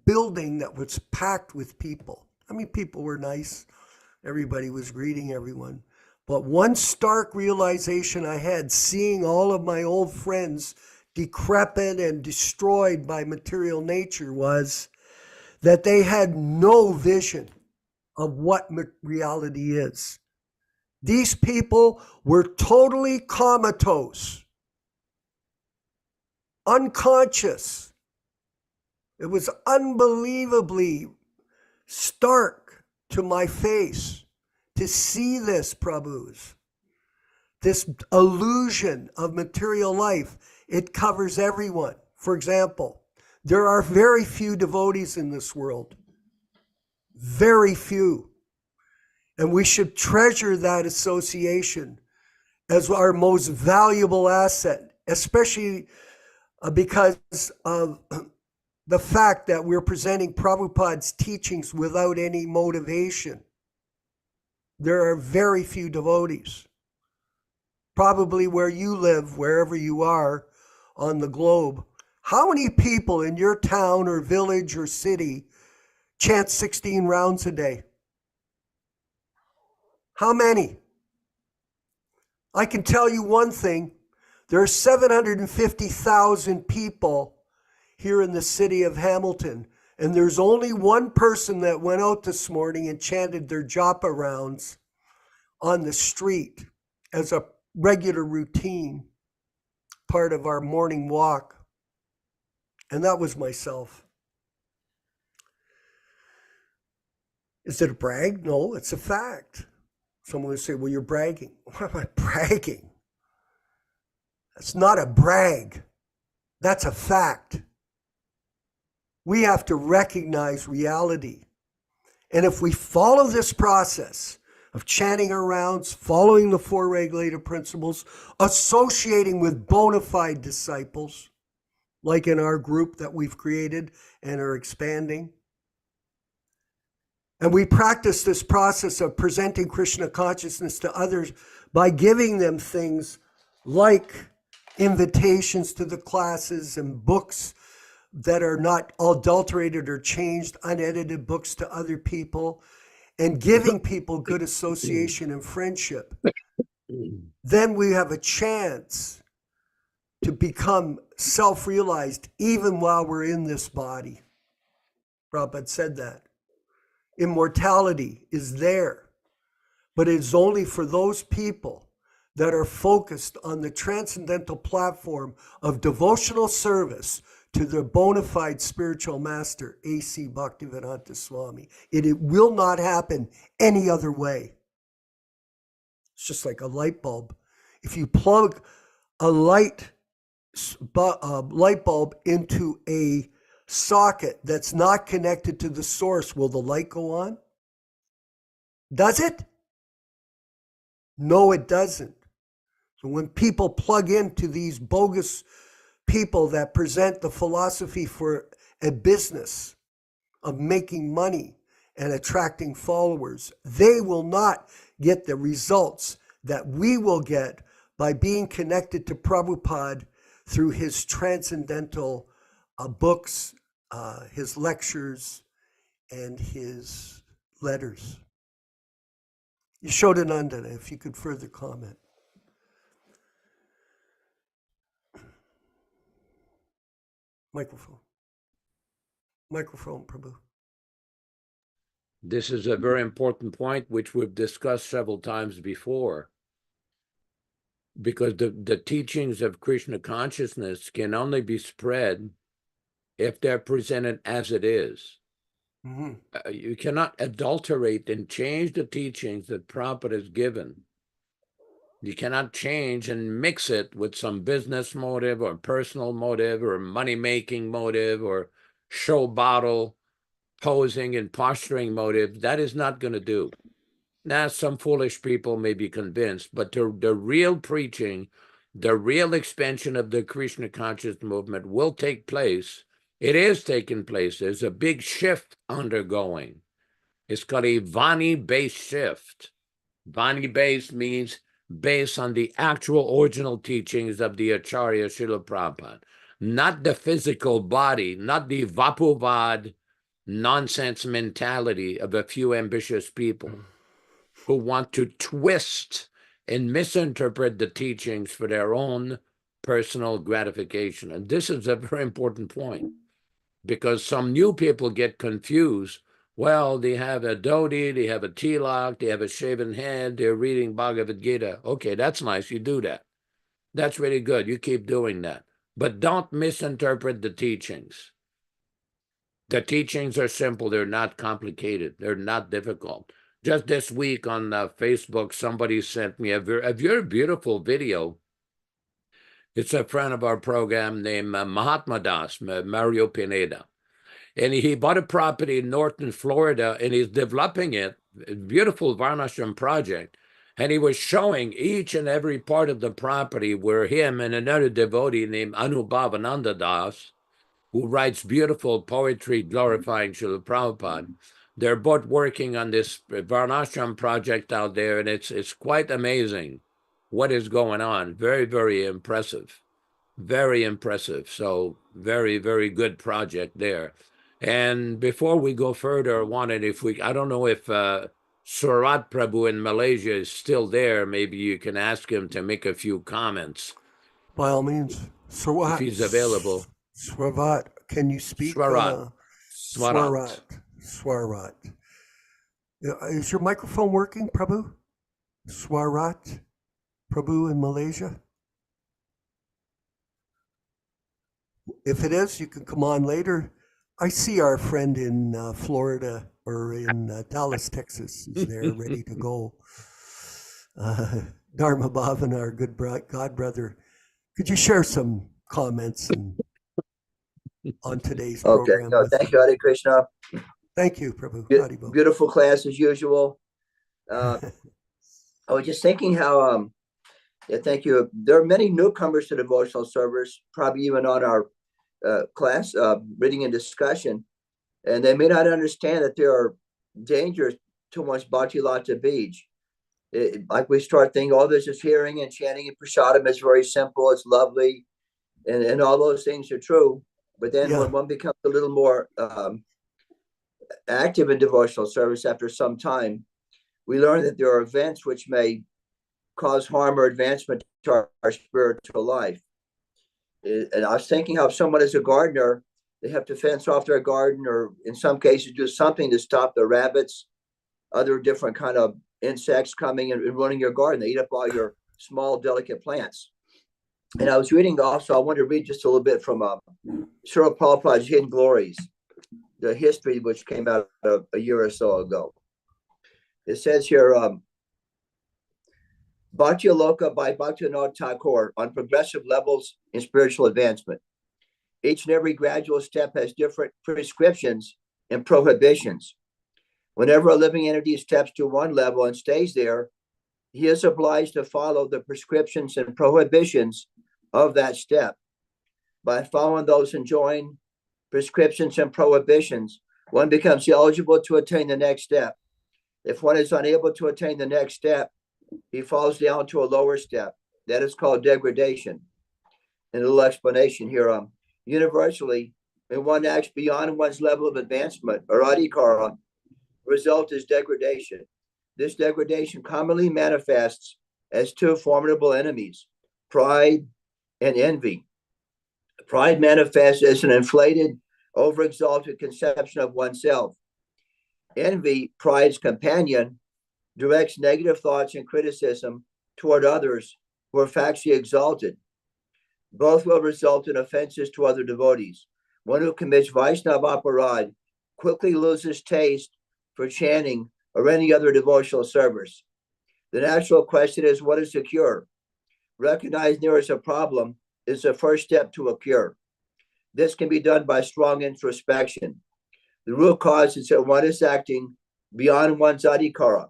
building that was packed with people. I mean, people were nice. Everybody was greeting everyone. But one stark realization I had, seeing all of my old friends decrepit and destroyed by material nature, was that they had no vision of what reality is. These people were totally comatose, unconscious. It was unbelievably stark to my face to see this, Prabhus. This illusion of material life, it covers everyone. For example, there are very few devotees in this world. Very few. And we should treasure that association as our most valuable asset, especially because of the fact that we're presenting Prabhupada's teachings without any motivation. There are very few devotees. Probably where you live, wherever you are on the globe, how many people in your town or village or city chant 16 rounds a day? How many? I can tell you one thing. There are 750,000 people here in the city of Hamilton, and there's only one person that went out this morning and chanted their japa rounds on the street as a regular routine, part of our morning walk, and that was myself. Is it a brag? No, it's a fact. Someone would say, well, you're bragging. Why am I bragging? That's not a brag. That's a fact. We have to recognize reality. And if we follow this process of chanting our rounds, following the four regulative principles, associating with bona fide disciples, like in our group that we've created and are expanding, and we practice this process of presenting Krishna consciousness to others by giving them things like invitations to the classes and books that are not adulterated or changed, unedited books to other people, and giving people good association and friendship. Then we have a chance to become self-realized even while we're in this body. Prabhupada said that. Immortality is there, but it is only for those people that are focused on the transcendental platform of devotional service to their bona fide spiritual master, A.C. Bhaktivedanta Swami. It will not happen any other way. It's just like a light bulb. If you plug a light bulb into a socket that's not connected to the source, will the light go on? Does it? No, it doesn't. So when people plug into these bogus people that present the philosophy for a business of making money and attracting followers, they will not get the results that we will get by being connected to Prabhupada through his transcendental books, his lectures, and his letters. Yashodanandana, if you could further comment. Microphone, Prabhu. This is a very important point, which we've discussed several times before, because the teachings of Krishna consciousness can only be spread if they're presented as it is. Mhm. You cannot adulterate and change the teachings that Prabhupada has given. You cannot change and mix it with some business motive or personal motive or money-making motive or show bottle posing and posturing motive. That is not going to do. Now, some foolish people may be convinced, but the real preaching, the real expansion of the Krishna conscious movement will take place. It is taking place. There's a big shift undergoing. It's called a Vani-based shift. Vani-based means based on the actual original teachings of the Acharya Śrīla Prabhupāda, not the physical body, not the Vapuvad nonsense mentality of a few ambitious people who want to twist and misinterpret the teachings for their own personal gratification. And this is a very important point, because some new people get confused. Well, they have a dhoti, they have a tilak, they have a shaven head, they're reading Bhagavad Gita. Okay, that's nice, you do that. That's really good, you keep doing that. But don't misinterpret the teachings. The teachings are simple, they're not complicated, they're not difficult. Just this week on Facebook, somebody sent me a very beautiful video. It's a friend of our program named Mahatma Das, Mario Pineda. And he bought a property in Norton, Florida, and he's developing it, a beautiful Varnashram project. And he was showing each and every part of the property where him and another devotee named Anubhavananda Das, who writes beautiful poetry glorifying Śrīla Prabhupāda, they're both working on this Varnashram project out there, and it's quite amazing what is going on. Very, very impressive. Very impressive. So very, very good project there. And before we go further, I don't know if Surat Prabhu in Malaysia is still there. Maybe you can ask him to make a few comments. By all means. Swarat. If he's available. Swarat. Can you speak? Swarat. Swarat. Is your microphone working, Prabhu? Swarat. Prabhu in Malaysia? If it is, you can come on later. I see our friend in Florida or in Dallas, Texas is there ready to go. Dharma Bhavan, our good God brother. Could you share some comments on today's program? No, thank you, Hare Krishna. Thank you, Prabhu. Beautiful class as usual. I was just thinking how, thank you. There are many newcomers to devotional service, probably even on our class, reading and discussion, and they may not understand that there are dangers to one's bhakti lata bij. Like we start thinking, all this is hearing and chanting and prasadam is very simple, it's lovely, and all those things are true. But then when one becomes a little more active in devotional service after some time, we learn that there are events which may cause harm or advancement to our spiritual life. And I was thinking how if someone is a gardener, they have to fence off their garden, or in some cases do something to stop the rabbits, other different kind of insects coming and running your garden. They eat up all your small, delicate plants. And I was reading also, I want to read just a little bit from Śrīla Prabhupāda's Hidden Glories, the history which came out a year or so ago. It says here, Bhakti Aloka by Bhaktivinoda Thakur on progressive levels in spiritual advancement. Each and every gradual step has different prescriptions and prohibitions. Whenever a living entity steps to one level and stays there, he is obliged to follow the prescriptions and prohibitions of that step. By following those enjoined prescriptions and prohibitions, one becomes eligible to attain the next step. If one is unable to attain the next step, he falls down to a lower step. That is called degradation. And a little explanation here. Universally, when one acts beyond one's level of advancement, or adhikara, result is degradation. This degradation commonly manifests as two formidable enemies, pride and envy. Pride manifests as an inflated, overexalted conception of oneself. Envy, pride's companion, directs negative thoughts and criticism toward others who are factually exalted. Both will result in offenses to other devotees. One who commits Vaishnava aparad quickly loses taste for chanting or any other devotional service. The natural question is, what is the cure? Recognize there is a problem is the first step to a cure. This can be done by strong introspection. The root cause is that one is acting beyond one's adhikara.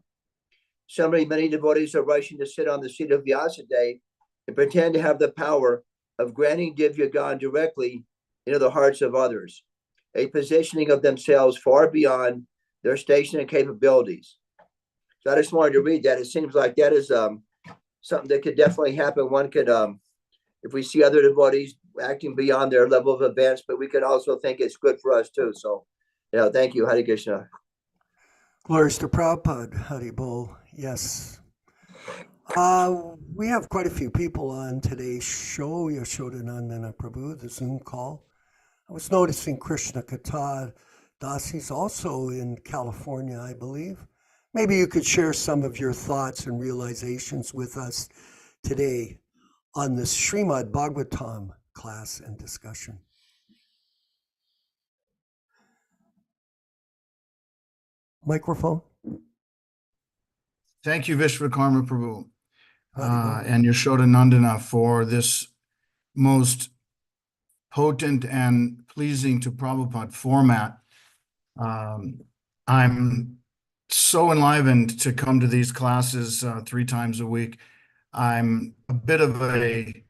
Similarly, many devotees are rushing to sit on the seat of Vyasadeva and pretend to have the power of granting Divya Gyan directly into the hearts of others, a positioning of themselves far beyond their station and capabilities. So I just wanted to read that. It seems like that is something that could definitely happen. One could, if we see other devotees acting beyond their level of advancement, we could also think it's good for us too. So, thank you, Hare Krishna. Glories to Prabhupada, Haribol. Yes. We have quite a few people on today's show. Yashodanandana Prabhu, the Zoom call. I was noticing Krishna Katha Dasi's also in California, I believe. Maybe you could share some of your thoughts and realizations with us today on this Śrīmad-Bhāgavatam class and discussion. Microphone. Thank you, Vishwakarma Prabhu, and Yashodanandana for this most potent and pleasing to Prabhupada format. I'm so enlivened to come to these classes 3 times a week. I'm a bit of a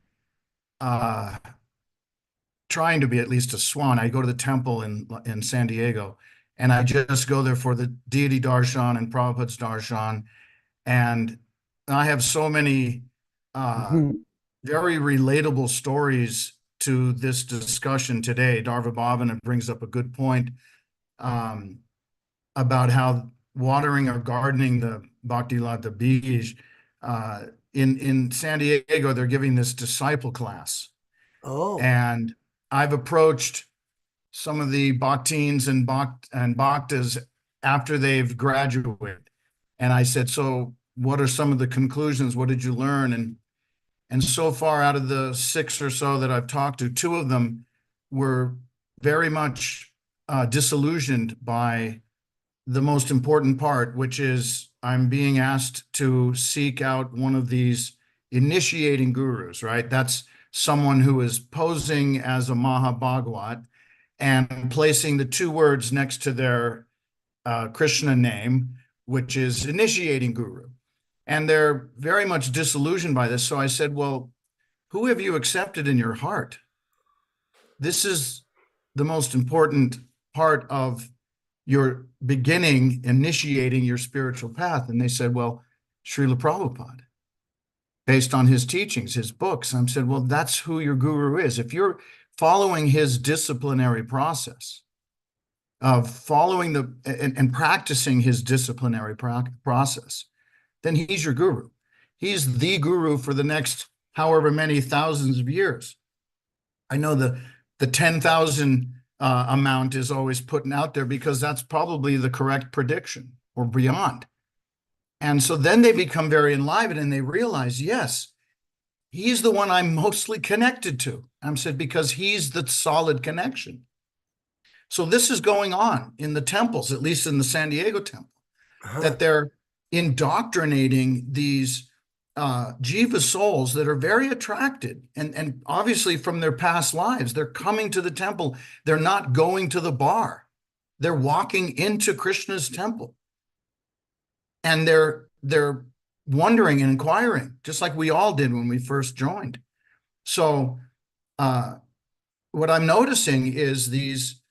trying to be at least a swan. I go to the temple in San Diego, and I just go there for the deity darshan and Prabhupada's darshan. And I have so many very relatable stories to this discussion today. Dharva Bhavana brings up a good point about how watering or gardening the Bhakti Lata Bij. In San Diego, they're giving this disciple class. Oh. And I've approached some of the Bhaktins and Bhaktas after they've graduated. And I said, so what are some of the conclusions? What did you learn? And so far, out of the 6 or so that I've talked to, 2 of them were very much disillusioned by the most important part, which is I'm being asked to seek out one of these initiating gurus, right? That's someone who is posing as a Mahabhagavat and placing the 2 words next to their Krishna name, which is initiating guru. And they're very much disillusioned by this. So I said, well, who have you accepted in your heart? This is the most important part of your beginning, initiating your spiritual path. And they said, well, Śrīla Prabhupāda, based on his teachings, his books. And I said, well, that's who your guru is. If you're following his disciplinary process of following and practicing his disciplinary process, then he's your guru. He's the guru for the next however many thousands of years. I know the 10,000 amount is always put out there because that's probably the correct prediction or beyond. And so then they become very enlivened and they realize, yes, he's the one I'm mostly connected to. I said, because he's the solid connection. So this is going on in the temples, at least in the San Diego temple, that they're indoctrinating these jiva souls that are very attracted and obviously from their past lives. They're coming to the temple. They're not going to the bar. They're walking into Krishna's temple. And they're wondering and inquiring, just like we all did when we first joined. So what I'm noticing is these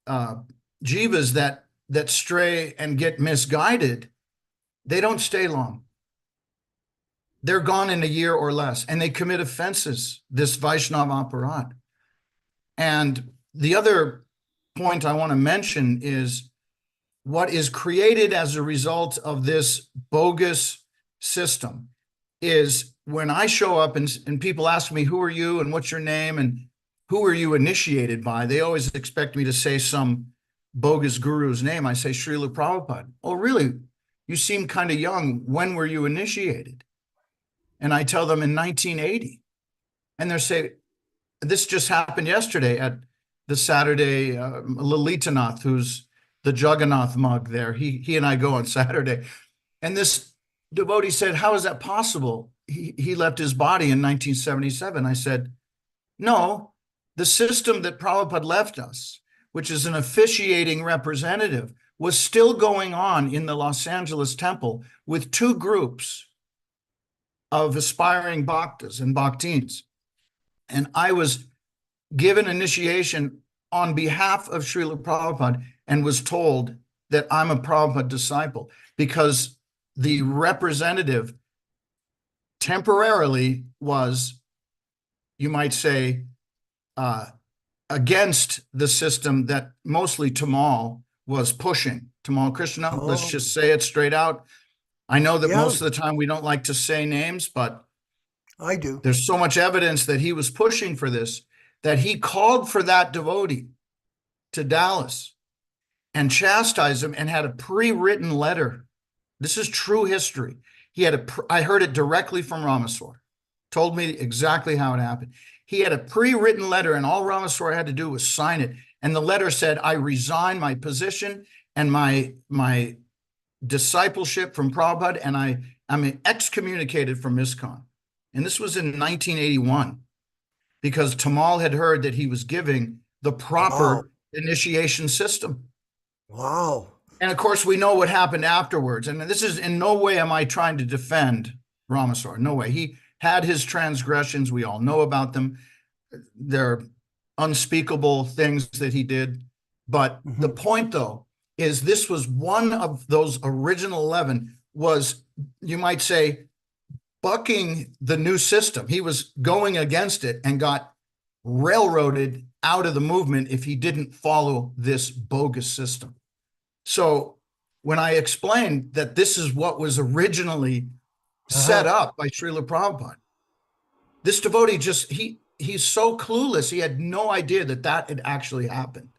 jivas that stray and get misguided, they don't stay long. They're gone in a year or less, and they commit offenses, this Vaishnava aparad. And the other point I want to mention is what is created as a result of this bogus system is when I show up and people ask me, who are you and what's your name and who are you initiated by? They always expect me to say some bogus guru's name. I say, Śrīla Prabhupāda. Oh, really? You seem kind of young. When were you initiated? And I tell them in 1980. And they say, this just happened yesterday the Saturday, Lalitanath, who's the Jagannath mug there. He and I go on Saturday. And this devotee said, how is that possible? He left his body in 1977. I said, no, the system that Prabhupada left us, which is an officiating representative, was still going on in the Los Angeles temple with two groups of aspiring bhaktas and bhaktins. And I was given initiation on behalf of Śrīla Prabhupada and was told that I'm a Prabhupada disciple because the representative temporarily was, you might say, against the system that mostly Tamal was pushing. Tamal Krishna, let's just say it straight out. I know that most of the time we don't like to say names, but I do. There's so much evidence that he was pushing for this, that he called for that devotee to Dallas and chastised him and had a pre-written letter. This is true history. He had I heard it directly from Ramaswar, told me exactly how it happened. He had a pre-written letter and all Ramaswar had to do was sign it. And the letter said, I resign my position and my discipleship from Prabhupada, and I'm excommunicated from ISKCON. And this was in 1981 because Tamal had heard that he was giving the proper initiation system. Wow. And of course, we know what happened afterwards. And this is in no way am I trying to defend Ramaswar. No way. He had his transgressions. We all know about them. They're unspeakable things that he did. But the point, though, is this was one of those original 11 was, you might say, bucking the new system. He was going against it and got railroaded out of the movement if he didn't follow this bogus system. So when I explained that this is what was originally set up by Śrīla Prabhupāda, this devotee just, he's so clueless. He had no idea that that had actually happened.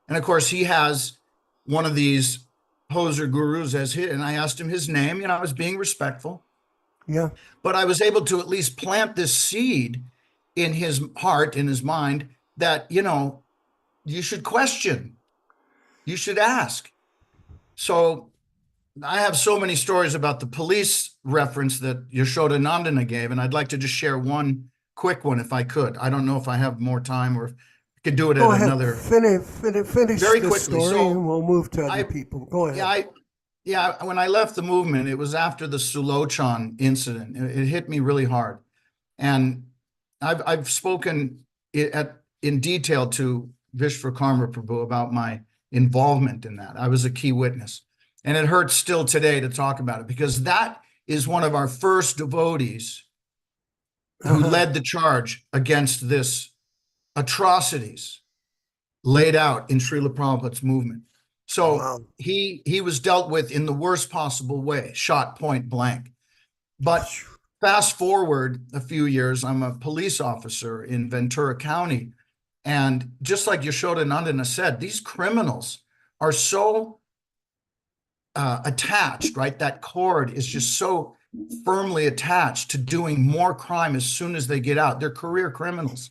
And of course, he has one of these poser gurus as his, and I asked him his name, I was being respectful. Yeah. But I was able to at least plant this seed in his heart, in his mind, that, you should question, you should ask. So I have so many stories about the police reference that Yashoda Nandana gave, and I'd like to just share one quick one if I could. I don't know if I have more time or if I could do it Go at ahead. another. Finish Very the quickly. story, So and we'll move to other people. Go ahead. When I left the movement, it was after the Sulochan incident. It hit me really hard. And I've spoken in detail to Vishwakarma Prabhu about my involvement in that. I was a key witness. And it hurts still today to talk about it because that is one of our first devotees who led the charge against this atrocities laid out in Śrīla Prabhupāda's movement. So he was dealt with in the worst possible way, shot point blank. But fast forward a few years, I'm a police officer in Ventura County. And just like Yashoda Nandana said, these criminals are so attached, right? That cord is just so firmly attached to doing more crime as soon as they get out. They're career criminals.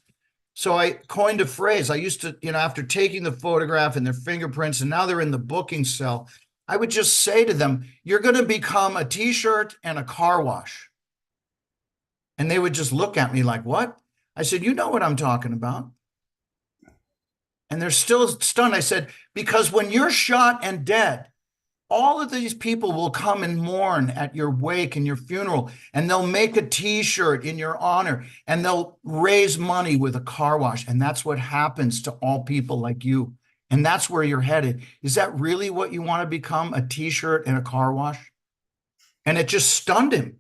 So I coined a phrase. I used to, after taking the photograph and their fingerprints, and now they're in the booking cell, I would just say to them, you're going to become a t-shirt and a car wash. And they would just look at me like, what? I said, you know what I'm talking about. And they're still stunned. I said, because when you're shot and dead, all of these people will come and mourn at your wake and your funeral, and they'll make a t-shirt in your honor, and they'll raise money with a car wash. And that's what happens to all people like you. And that's where you're headed. Is that really what you want to become, a t-shirt and a car wash? And it just stunned him.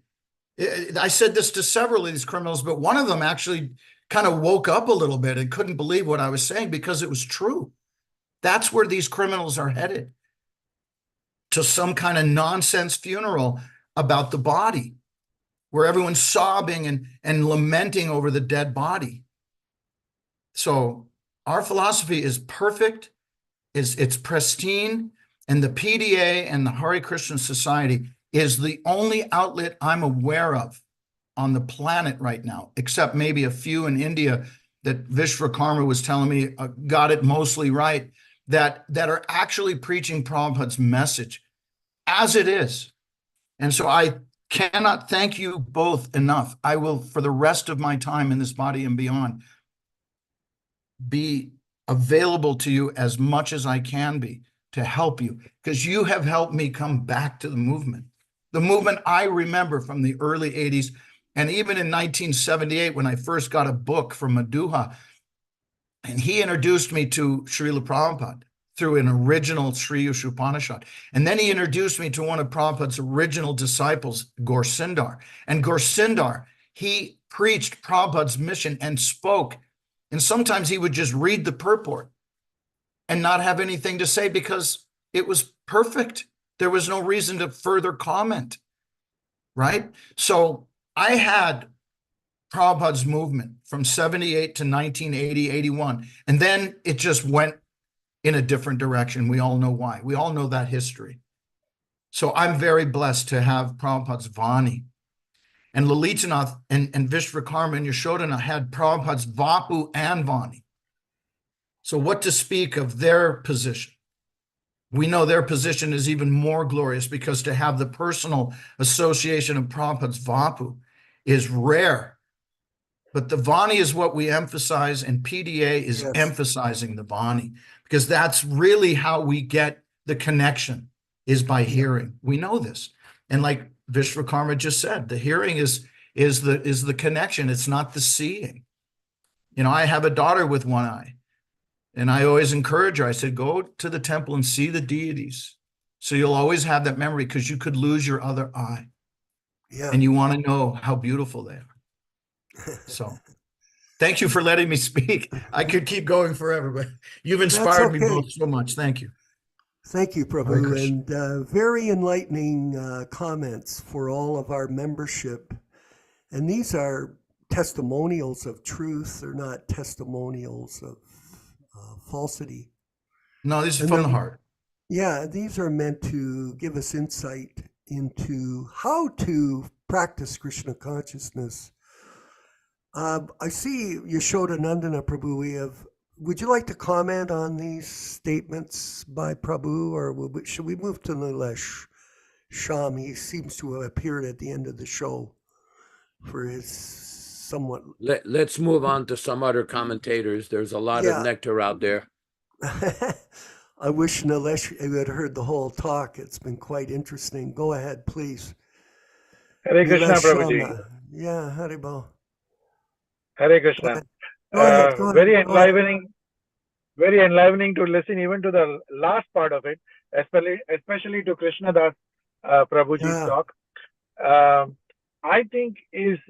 I said this to several of these criminals, but one of them actually kind of woke up a little bit and couldn't believe what I was saying because it was true. That's where these criminals are headed. To some kind of nonsense funeral about the body, where everyone's sobbing and lamenting over the dead body. So our philosophy is perfect, it's pristine, and the PDA and the Hare Krishna Society is the only outlet I'm aware of on the planet right now, except maybe a few in India that Vishwakarma was telling me got it mostly right, that are actually preaching Prabhupada's message as it is. And so I cannot thank you both enough. I will, for the rest of my time in this body and beyond, be available to you as much as I can be to help you, because you have helped me come back to the movement. The movement I remember from the early 80s, and even in 1978, when I first got a book from Madhuha, and he introduced me to Śrīla Prabhupāda through an original Sri Upanishad. And then he introduced me to one of Prabhupada's original disciples, Gorsindar. And Gorsindar, he preached Prabhupada's mission and spoke. And sometimes he would just read the purport and not have anything to say because it was perfect. There was no reason to further comment, right? So I had Prabhupada's movement from 78 to 1980, 81. And then it just went in a different direction. We all know why. We all know that history. So I'm very blessed to have Prabhupada's Vani. And Lalitanath and Vishwakarma and Yashodhana had Prabhupada's Vapu and Vani. So what to speak of their position? We know their position is even more glorious, because to have the personal association of Prabhupada's Vapu is rare. But the Vani is what we emphasize, and PDA is emphasizing the Vani, because that's really how we get the connection, is by hearing. We know this. And like Vishwakarma just said, the hearing is the connection. It's not the seeing. You know, I have a daughter with one eye, and I always encourage her. I said, go to the temple and see the deities. So you'll always have that memory, because you could lose your other eye. Yeah. And you want to know how beautiful they are. So thank you for letting me speak. I could keep going forever, but you've inspired me both so much. Thank you. Thank you, Hare Prabhu, Krishna. and very enlightening comments for all of our membership. And these are testimonials of truth. They're not testimonials of falsity. No, this is And from the then- heart. Yeah, these are meant to give us insight into how to practice Krishna consciousness. I see Yashodhanandana Prabhu. Would you like to comment on these statements by Prabhu, or should we move to Nilesh Sham? He seems to have appeared at the end of the show for his somewhat... Let's move on to some other commentators. There's a lot of nectar out there. I wish Nilesh had heard the whole talk. It's been quite interesting. Go ahead, please. Hare Krishna, Nilesh Prabhuji. Sharma. Yeah, Haribol. Hare Krishna. Go ahead. Very enlivening to listen even to the last part of it, especially to Krishnadas Prabhuji's talk. I think if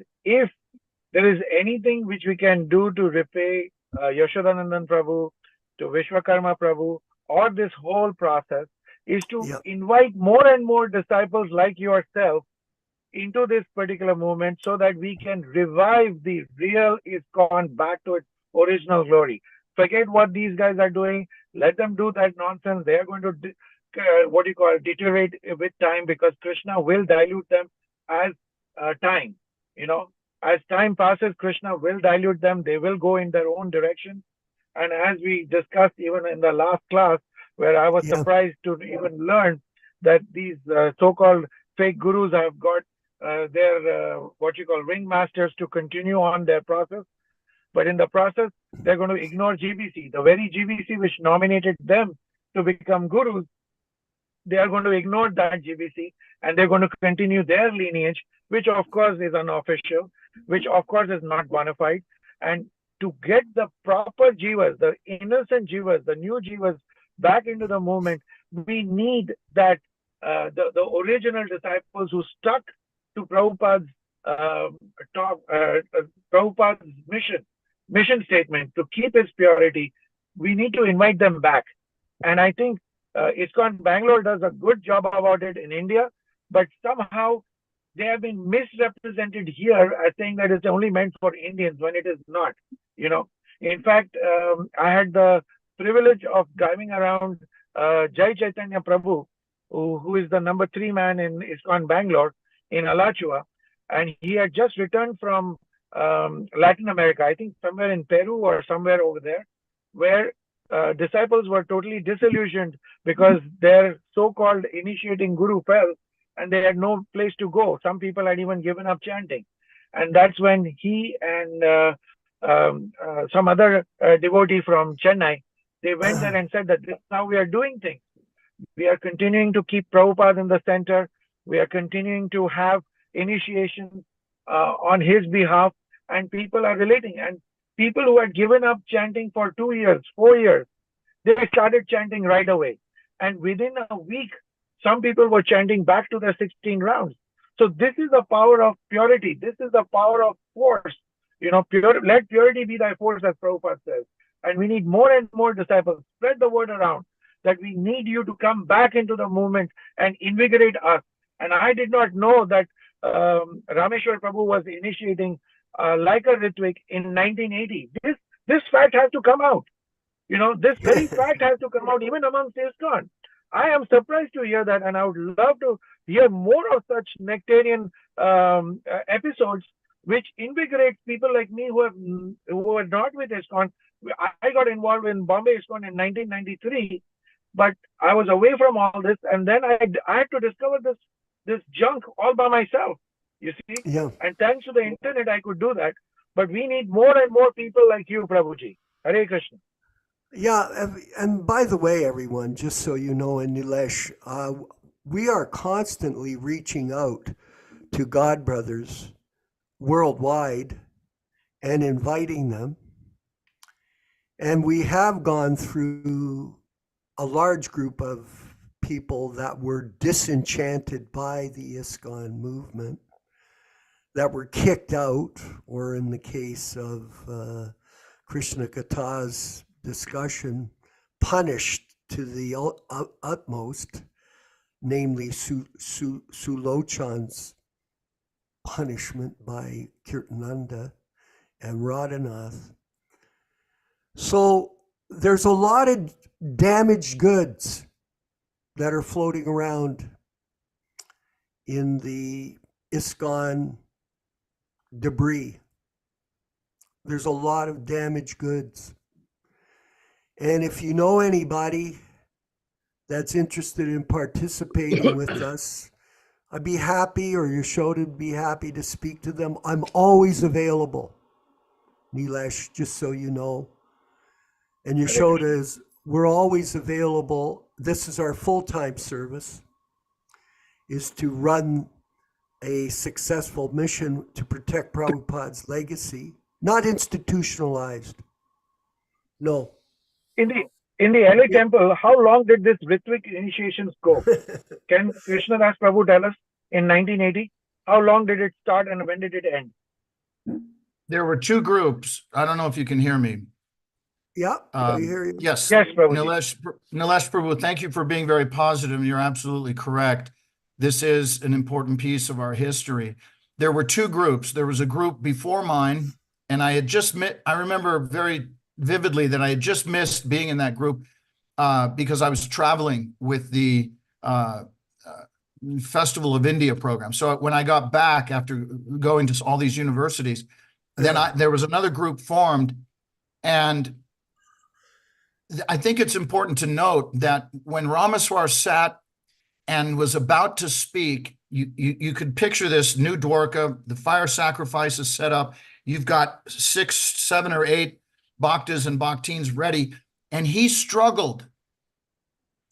there is anything which we can do to repay Yashodhanandan Prabhu, to Vishwakarma Prabhu, or this whole process, is to invite more and more disciples like yourself into this particular movement, so that we can revive the real ISKCON back to its original glory. Forget what these guys are doing. Let them do that nonsense. They are going to deteriorate with time, because Krishna will dilute them as time. You know, as time passes, Krishna will dilute them. They will go in their own direction. And as we discussed even in the last class, where I was surprised to even learn that these so-called fake gurus have got their ringmasters to continue on their process. But in the process, they're going to ignore GBC, the very GBC which nominated them to become gurus. They are going to ignore that GBC, and they're going to continue their lineage, which of course is unofficial, which of course is not bona fide. And to get the proper jivas, the innocent jivas, the new jivas back into the movement, we need that the original disciples who stuck to Prabhupada's Prabhupada's mission statement to keep his purity. We need to invite them back. And I think ISKCON Bangalore does a good job about it in India, but somehow they have been misrepresented here as saying that it's only meant for Indians, when it is not. You know, in fact, I had the privilege of driving around Jai Chaitanya Prabhu, who is the number 3 man in ISKCON Bangalore, in Alachua, and he had just returned from Latin America, I think somewhere in Peru or somewhere over there, where disciples were totally disillusioned because their so-called initiating guru fell and they had no place to go. Some people had even given up chanting. And that's when he and some other devotee from Chennai, they went there and said that this is how we are doing things. We are continuing to keep Prabhupada in the center. We are continuing to have initiation on his behalf, and people are relating. And people who had given up chanting for 2 years, 4 years, they started chanting right away. And within a week, some people were chanting back to their 16 rounds. So this is the power of purity. This is the power of force. You know, let purity be thy force, as Prabhupada says. And we need more and more disciples. Spread the word around that we need you to come back into the movement and invigorate us. And I did not know that Rameshwar Prabhu was initiating like a Ritvik in 1980. This fact has to come out. You know, this very fact has to come out even amongst ISKCON. I am surprised to hear that, and I would love to hear more of such nectarian episodes which invigorate people like me who are not with ISKCON. I got involved in Bombay ISKCON in 1993, but I was away from all this, and then I had to discover this junk all by myself, you see? Yeah. And thanks to the internet, I could do that. But we need more and more people like you, Prabhuji. Hare Krishna. Yeah, and by the way, everyone, just so you know, and Nilesh, we are constantly reaching out to God brothers worldwide and inviting them. And we have gone through a large group of people that were disenchanted by the ISKCON movement, that were kicked out, or in the case of Krishna Katha's discussion, punished to the utmost, namely Sulochan's punishment by Kirtananda and Radhanath. So there's a lot of damaged goods that are floating around in the ISKCON debris. There's a lot of damaged goods. And if you know anybody that's interested in participating with us, I'd be happy, or Yashoda would be happy to speak to them. I'm always available, Nilesh, just so you know. And Yashoda is, we're always available. This is our full-time service, is to run a successful mission to protect Prabhupada's legacy, not institutionalized. No. In the LA temple, how long did this Ritvik initiations go? Can Krishnadas Prabhu tell us in 1980? How long did it start and when did it end? There were two groups. I don't know if you can hear me. Yeah, I hear you. Yes, Yes, Prabhu. Nilesh Prabhu, thank you for being very positive. You're absolutely correct. This is an important piece of our history. There were two groups. There was a group before mine, and I had just I remember very vividly that I had just missed being in that group because I was traveling with the Festival of India program. So when I got back after going to all these universities, then there was another group formed, and I think it's important to note that when Ramaswar sat and was about to speak, you could picture this new Dwarka, the fire sacrifice is set up. You've got 6, 7, or 8 bhaktas and bhaktins ready, and he struggled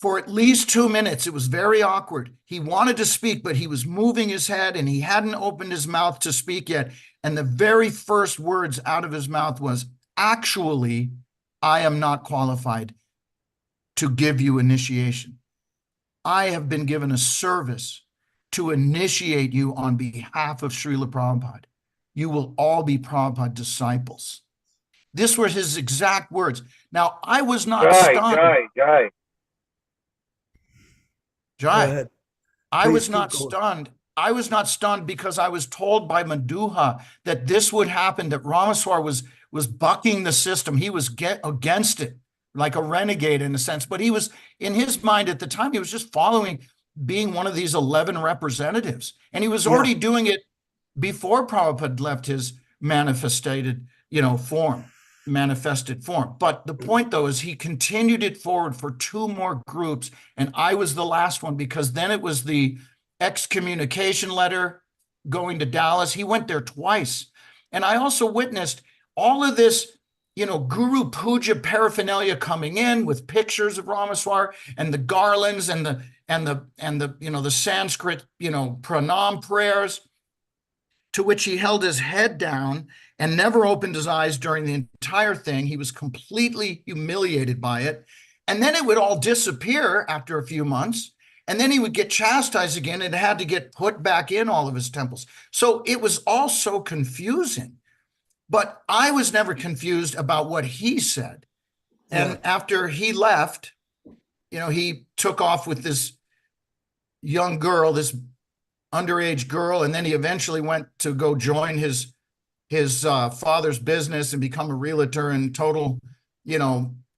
for at least 2 minutes. It was very awkward. He wanted to speak, but he was moving his head and he hadn't opened his mouth to speak yet. And the very first words out of his mouth was, actually, I am not qualified to give you initiation. I have been given a service to initiate you on behalf of Śrīla Prabhupāda. You will all be Prabhupada disciples. This were his exact words. Now, I was not stunned. Jai. I was not stunned. I was not stunned because I was told by Madhuha that this would happen, that Ramaswar was bucking the system. He was against it, like a renegade in a sense. But he was, in his mind at the time, he was just following being one of these 11 representatives. And he was already doing it before Prabhupada left his manifested form. But the point, though, is he continued it forward for 2 more groups, and I was the last one, because then it was the excommunication letter going to Dallas. He went there twice. And I also witnessed all of this, Guru Puja paraphernalia coming in with pictures of Ramaswar and the garlands and the Sanskrit, pranam prayers, to which he held his head down and never opened his eyes during the entire thing. He was completely humiliated by it. And then it would all disappear after a few months. And then he would get chastised again and had to get put back in all of his temples. So it was all so confusing. But I was never confused about what he said. And after he left, he took off with this young girl, this underage girl, and then he eventually went to go join his father's business and become a realtor and total,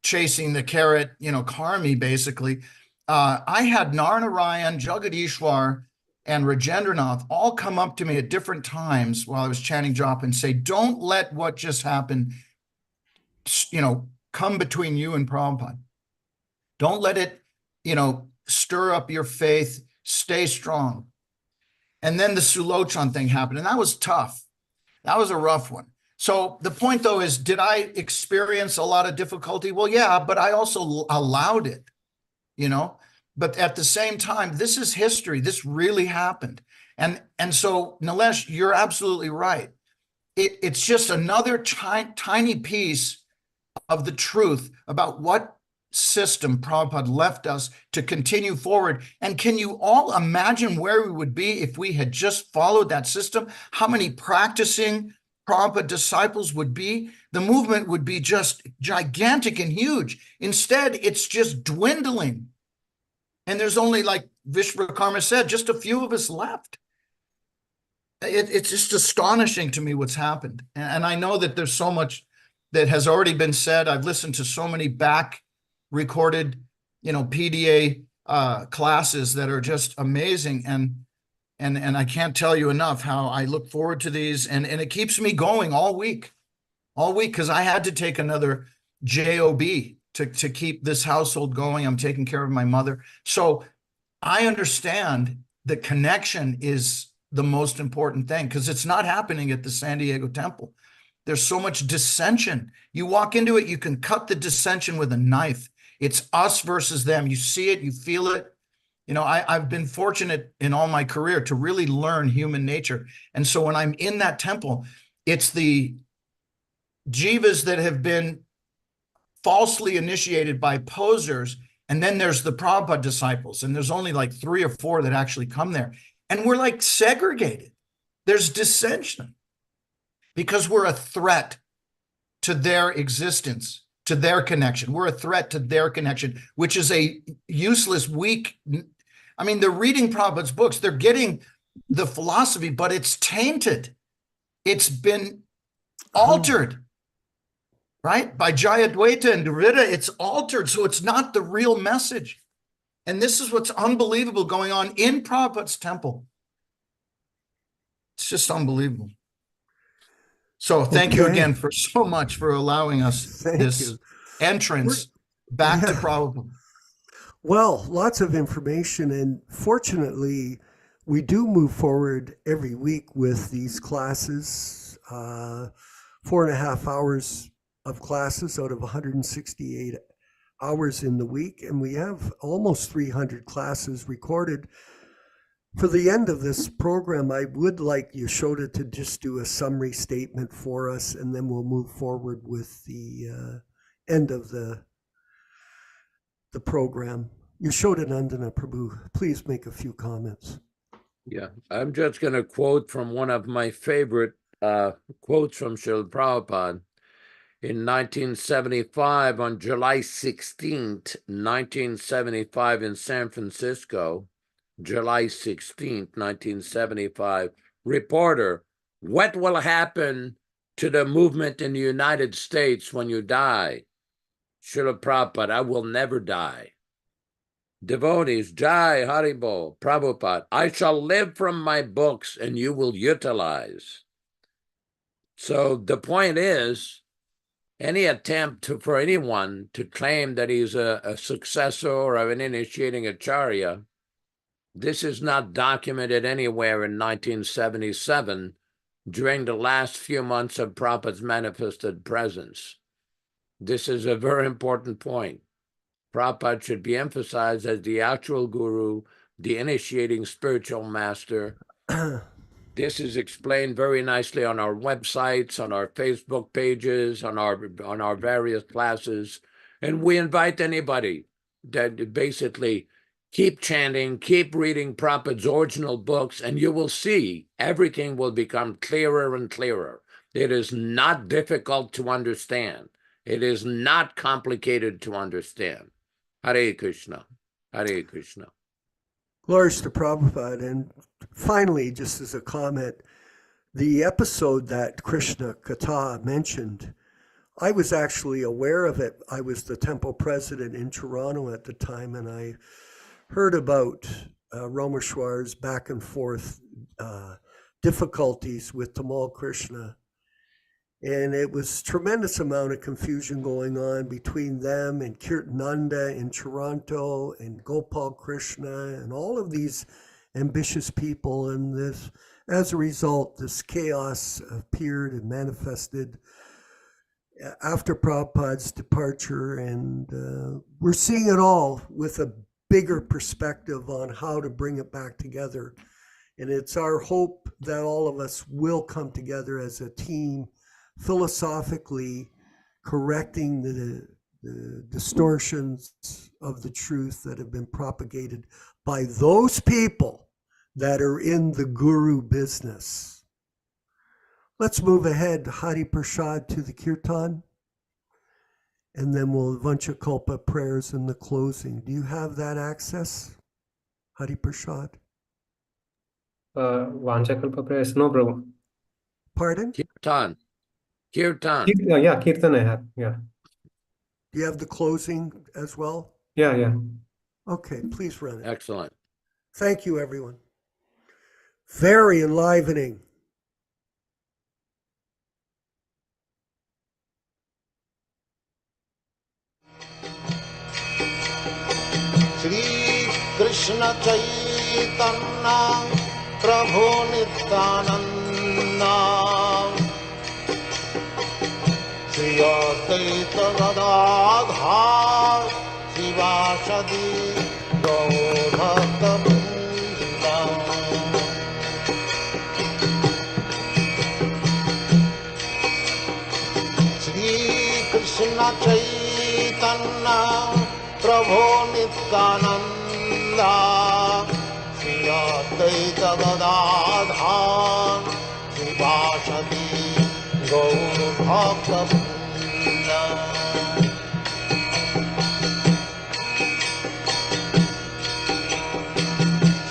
chasing the carrot, karmi, basically. I had Narnarayan, Jagadishwar, and Rajendranath all come up to me at different times while I was chanting japa and say, don't let what just happened, come between you and Prabhupada. Don't let it, stir up your faith, stay strong. And then the Sulochan thing happened, and that was tough. That was a rough one. So the point, though, is, did I experience a lot of difficulty? Well, yeah, but I also allowed it, But at the same time, this is history. This really happened. And so, Nilesh, you're absolutely right. It's just another tiny piece of the truth about what system Prabhupada left us to continue forward. And can you all imagine where we would be if we had just followed that system? How many practicing Prabhupada disciples would be? The movement would be just gigantic and huge. Instead, it's just dwindling. And there's only, like Vishwakarma said, just a few of us left. It's just astonishing to me what's happened. And I know that there's so much that has already been said. I've listened to so many back recorded, PDA classes that are just amazing. And I can't tell you enough how I look forward to these. And it keeps me going all week, because I had to take another JOB to keep this household going. I'm taking care of my mother. So I understand that connection is the most important thing, because it's not happening at the San Diego temple. There's so much dissension. You walk into it, you can cut the dissension with a knife. It's us versus them. You see it, you feel it. I've been fortunate in all my career to really learn human nature. And so when I'm in that temple, it's the jivas that have been falsely initiated by posers, and then there's the Prabhupada disciples, and there's only like 3 or 4 that actually come there. And we're like segregated. There's dissension because we're a threat to their existence, to their connection. We're a threat to their connection, which is a useless, weak. I mean, they're reading Prabhupada's books. They're getting the philosophy, but it's tainted. It's been altered, right? By Jayadvaita and Dvaita, it's altered. So it's not the real message. And this is what's unbelievable going on in Prabhupada's temple. It's just unbelievable. So thank you again for so much for allowing us entrance back to Prabhupada. Well, lots of information, and fortunately, we do move forward every week with these classes, 4.5 hours of classes out of 168 hours in the week, and we have almost 300 classes recorded. For the end of this program, I would like Yashoda to just do a summary statement for us, and then we'll move forward with the end of the program. Yashoda Nandana Prabhu, please make a few comments. Yeah, I'm just going to quote from one of my favorite quotes from Śrīla Prabhupāda. In 1975, on July 16th, 1975 in San Francisco, July 16th, 1975, reporter, what will happen to the movement in the United States when you die? Śrīla Prabhupada, I will never die. Devotees, Jai Haribol, Prabhupada, I shall live from my books and you will utilize. So the point is, any attempt for anyone to claim that he's a successor of an initiating acharya, this is not documented anywhere in 1977 during the last few months of Prabhupada's manifested presence. This is a very important point. Prabhupada should be emphasized as the actual guru, the initiating spiritual master. This is explained very nicely on our websites, on our Facebook pages, on our various classes. And we invite anybody that basically keep chanting, keep reading Prabhupada's original books, and you will see everything will become clearer and clearer. It is not difficult to understand. It is not complicated to understand. Hare Krishna, Hare Krishna. Glories to Prabhupada. And finally, just as a comment, the episode that Krishna Katha mentioned, I was actually aware of it. I was the temple president in Toronto at the time, and I heard about Rameshwar's back and forth difficulties with Tamal Krishna. And it was tremendous amount of confusion going on between them and Kirtananda in Toronto and Gopal Krishna and all of these ambitious people. And this, as a result, this chaos appeared and manifested after Prabhupada's departure. And we're seeing it all with a bigger perspective on how to bring it back together. And it's our hope that all of us will come together as a team, philosophically correcting the distortions of the truth that have been propagated by those people that are in the guru business. Let's move ahead, Hari Prasad, to the Kirtan, and then we'll Vancha Kalpa prayers in the closing. Do you have that access, Hari Prasad? Vanchakalpa prayers, no, Prabhu. Pardon? Kirtan. Kirtan. Yeah, Kirtan I have. Yeah. Do you have the closing as well? Yeah. Okay, please run it. Excellent. Thank you, everyone. Very enlivening. Shri Krishna Chaitanya Prabhu Nityananda Shri Advaita Gadadhar Shivasadi Gaur Bhakta Shri Krishna Chaitanya Prabhu Nityananda Shri Advaita Gadadhar Shivasadi Gaur Bhakta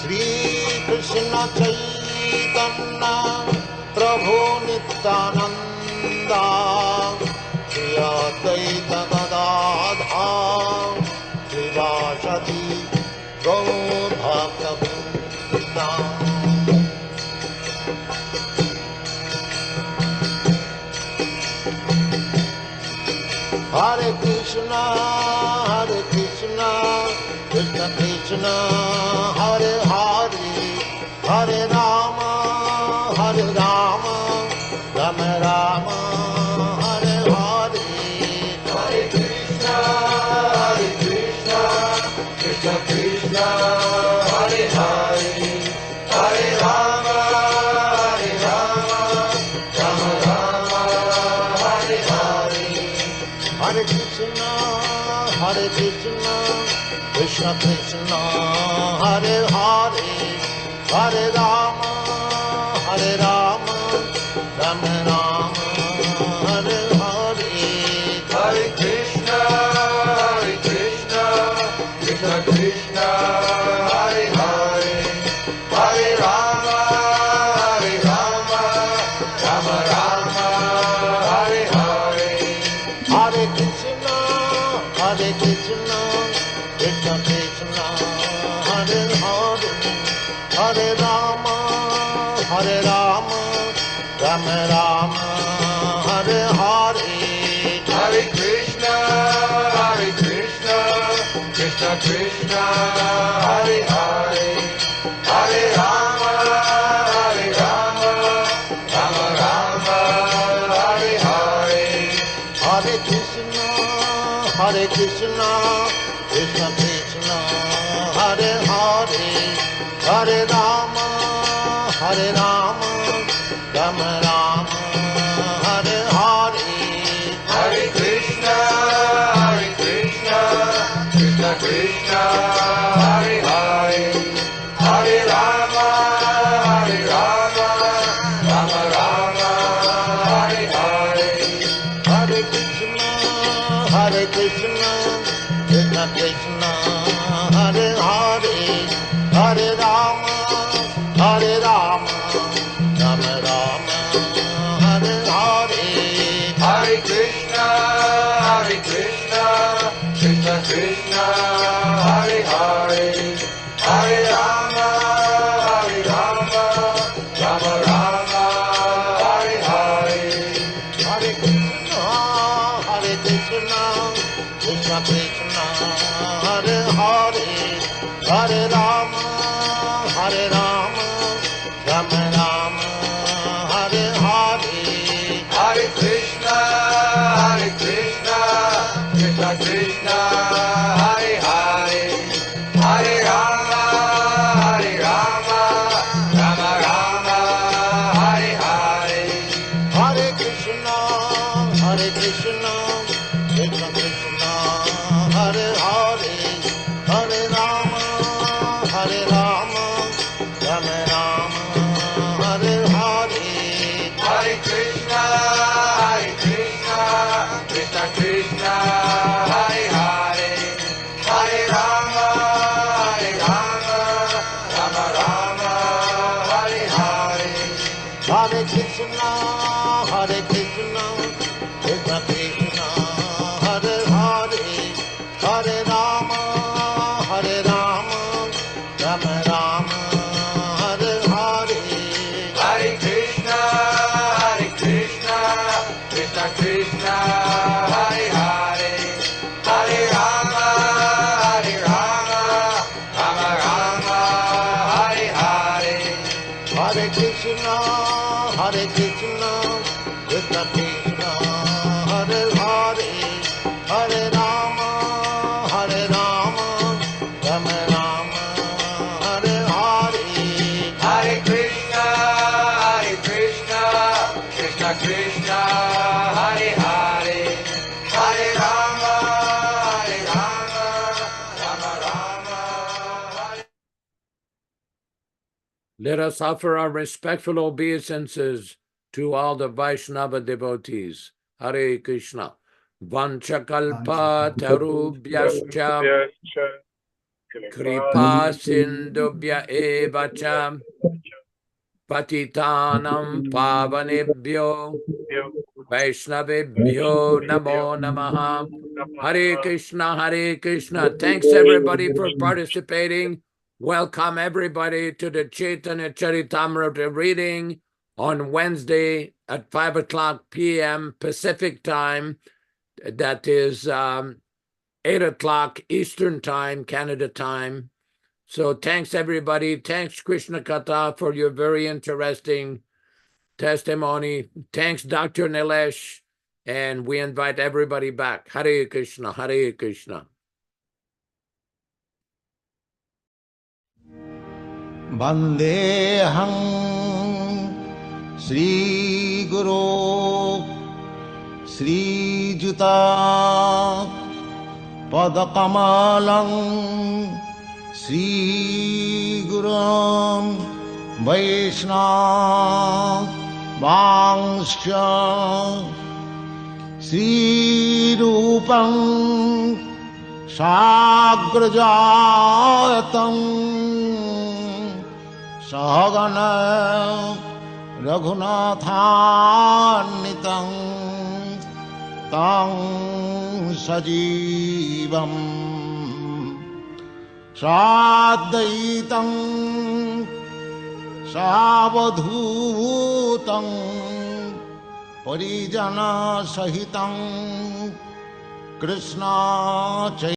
Shri Krishna Chaitanya Prabhu Nityananda Shri Advaita Gadadhar Shivasadi Gaur Bhakta Hare Krishna, Krishna Krishna, Hare Hare, Hare Rama, Rama Rama, Hare Hare. Hare Krishna, Krishna Krishna, Hare Hare, Hare Rama, Rama Rama, Hare Hare. Hare Krishna, Krishna Krishna, Hare Hare, Hare Rama, Rama Rama, Hare Hare. Hare Krishna, Krishna Krishna, Hare Hare, Hare Rama, Rama Rama, Hare Hare. Hare Krishna, Krishna Krishna, Hare Hare, Hare Rama, Rama Rama, Krishna, Hare Hare, Hare Rama, Hare Rama, Rama Rama, Hare Hare, Hare Krishna, Hare Krishna, Krishna Krishna, Hare Hare, Hare Rama, Hare Rama, Rama Rama, Hare Hare, Hare Krishna, Krishna Krishna, Hare Hare, Hare Rama, Hare Rama, Rama Rama, Hare Hare, Hare Krishna, Krishna Krishna, Hare Hare, Hare Rama, Hare Rama, Rama Rama, Hare Hare, Hare Krishna, Krishna Krishna, Hare Hare, Hare Rama, Hare Rama, Rama Rama, Hare Hare, Hare Krishna, Krishna Krishna, Hare Hare, Hare Rama, Hare Rama, Rama Rama, Hare Hare, Hare Krishna, Krishna Krishna, Hare Hare, Hare Rama, Hare Rama, Rama Rama, Hare Hare, Hare Krishna, Krishna Krishna, Hare Hare, Hare Rama, Hare Rama, Rama Rama, Hare Hare, Hare Krishna, Krishna Krishna, Hare Hare, Hare Rama, Hare Rama, Rama Rama, Hare Hare, Hare Krishna, Krishna Krishna, Hare Hare, Hare Rama, Hare Rama, Rama Rama, Hare Hare, Hare Krishna, Krishna Krishna, Hare Hare, Hare Rama, Hare Rama, Rama Rama, Hare Hare, Hare Krishna, Krishna Krishna, Hare Hare, Hare Rama, Hare Rama, Rama Rama, Hare Hare, Hare Krishna, Krishna Krishna, Hare Hare, Hare Rama, Hare Rama, Rama Rama, Hare. Let us offer our respectful obeisances to all the Vaishnava devotees. Hare Krishna. Vanchakalpa tarubhyascha kripa sindubhya evacha patitanam pavanebhyo Vaishnavebhyo namo namaha. Hare Krishna, Hare Krishna. Thanks everybody for participating. Welcome everybody to the Chaitanya Charitamrita reading on Wednesday at 5 o'clock p.m. Pacific time. That is 8 o'clock Eastern time, Canada time. So thanks everybody. Thanks Krishna Katha for your very interesting testimony. Thanks Dr. Nilesh. And we invite everybody back. Hare Krishna, Hare Krishna. Vandeham Shri Guru Shri Juta Padakamalam Shri Gurum Vaishnava Vangsha Shri Rupam Sagrajatam Sahagana Raghunathannitam Tang Sajivam Sadaitam Savadhutam Parijana Sahitam Krishna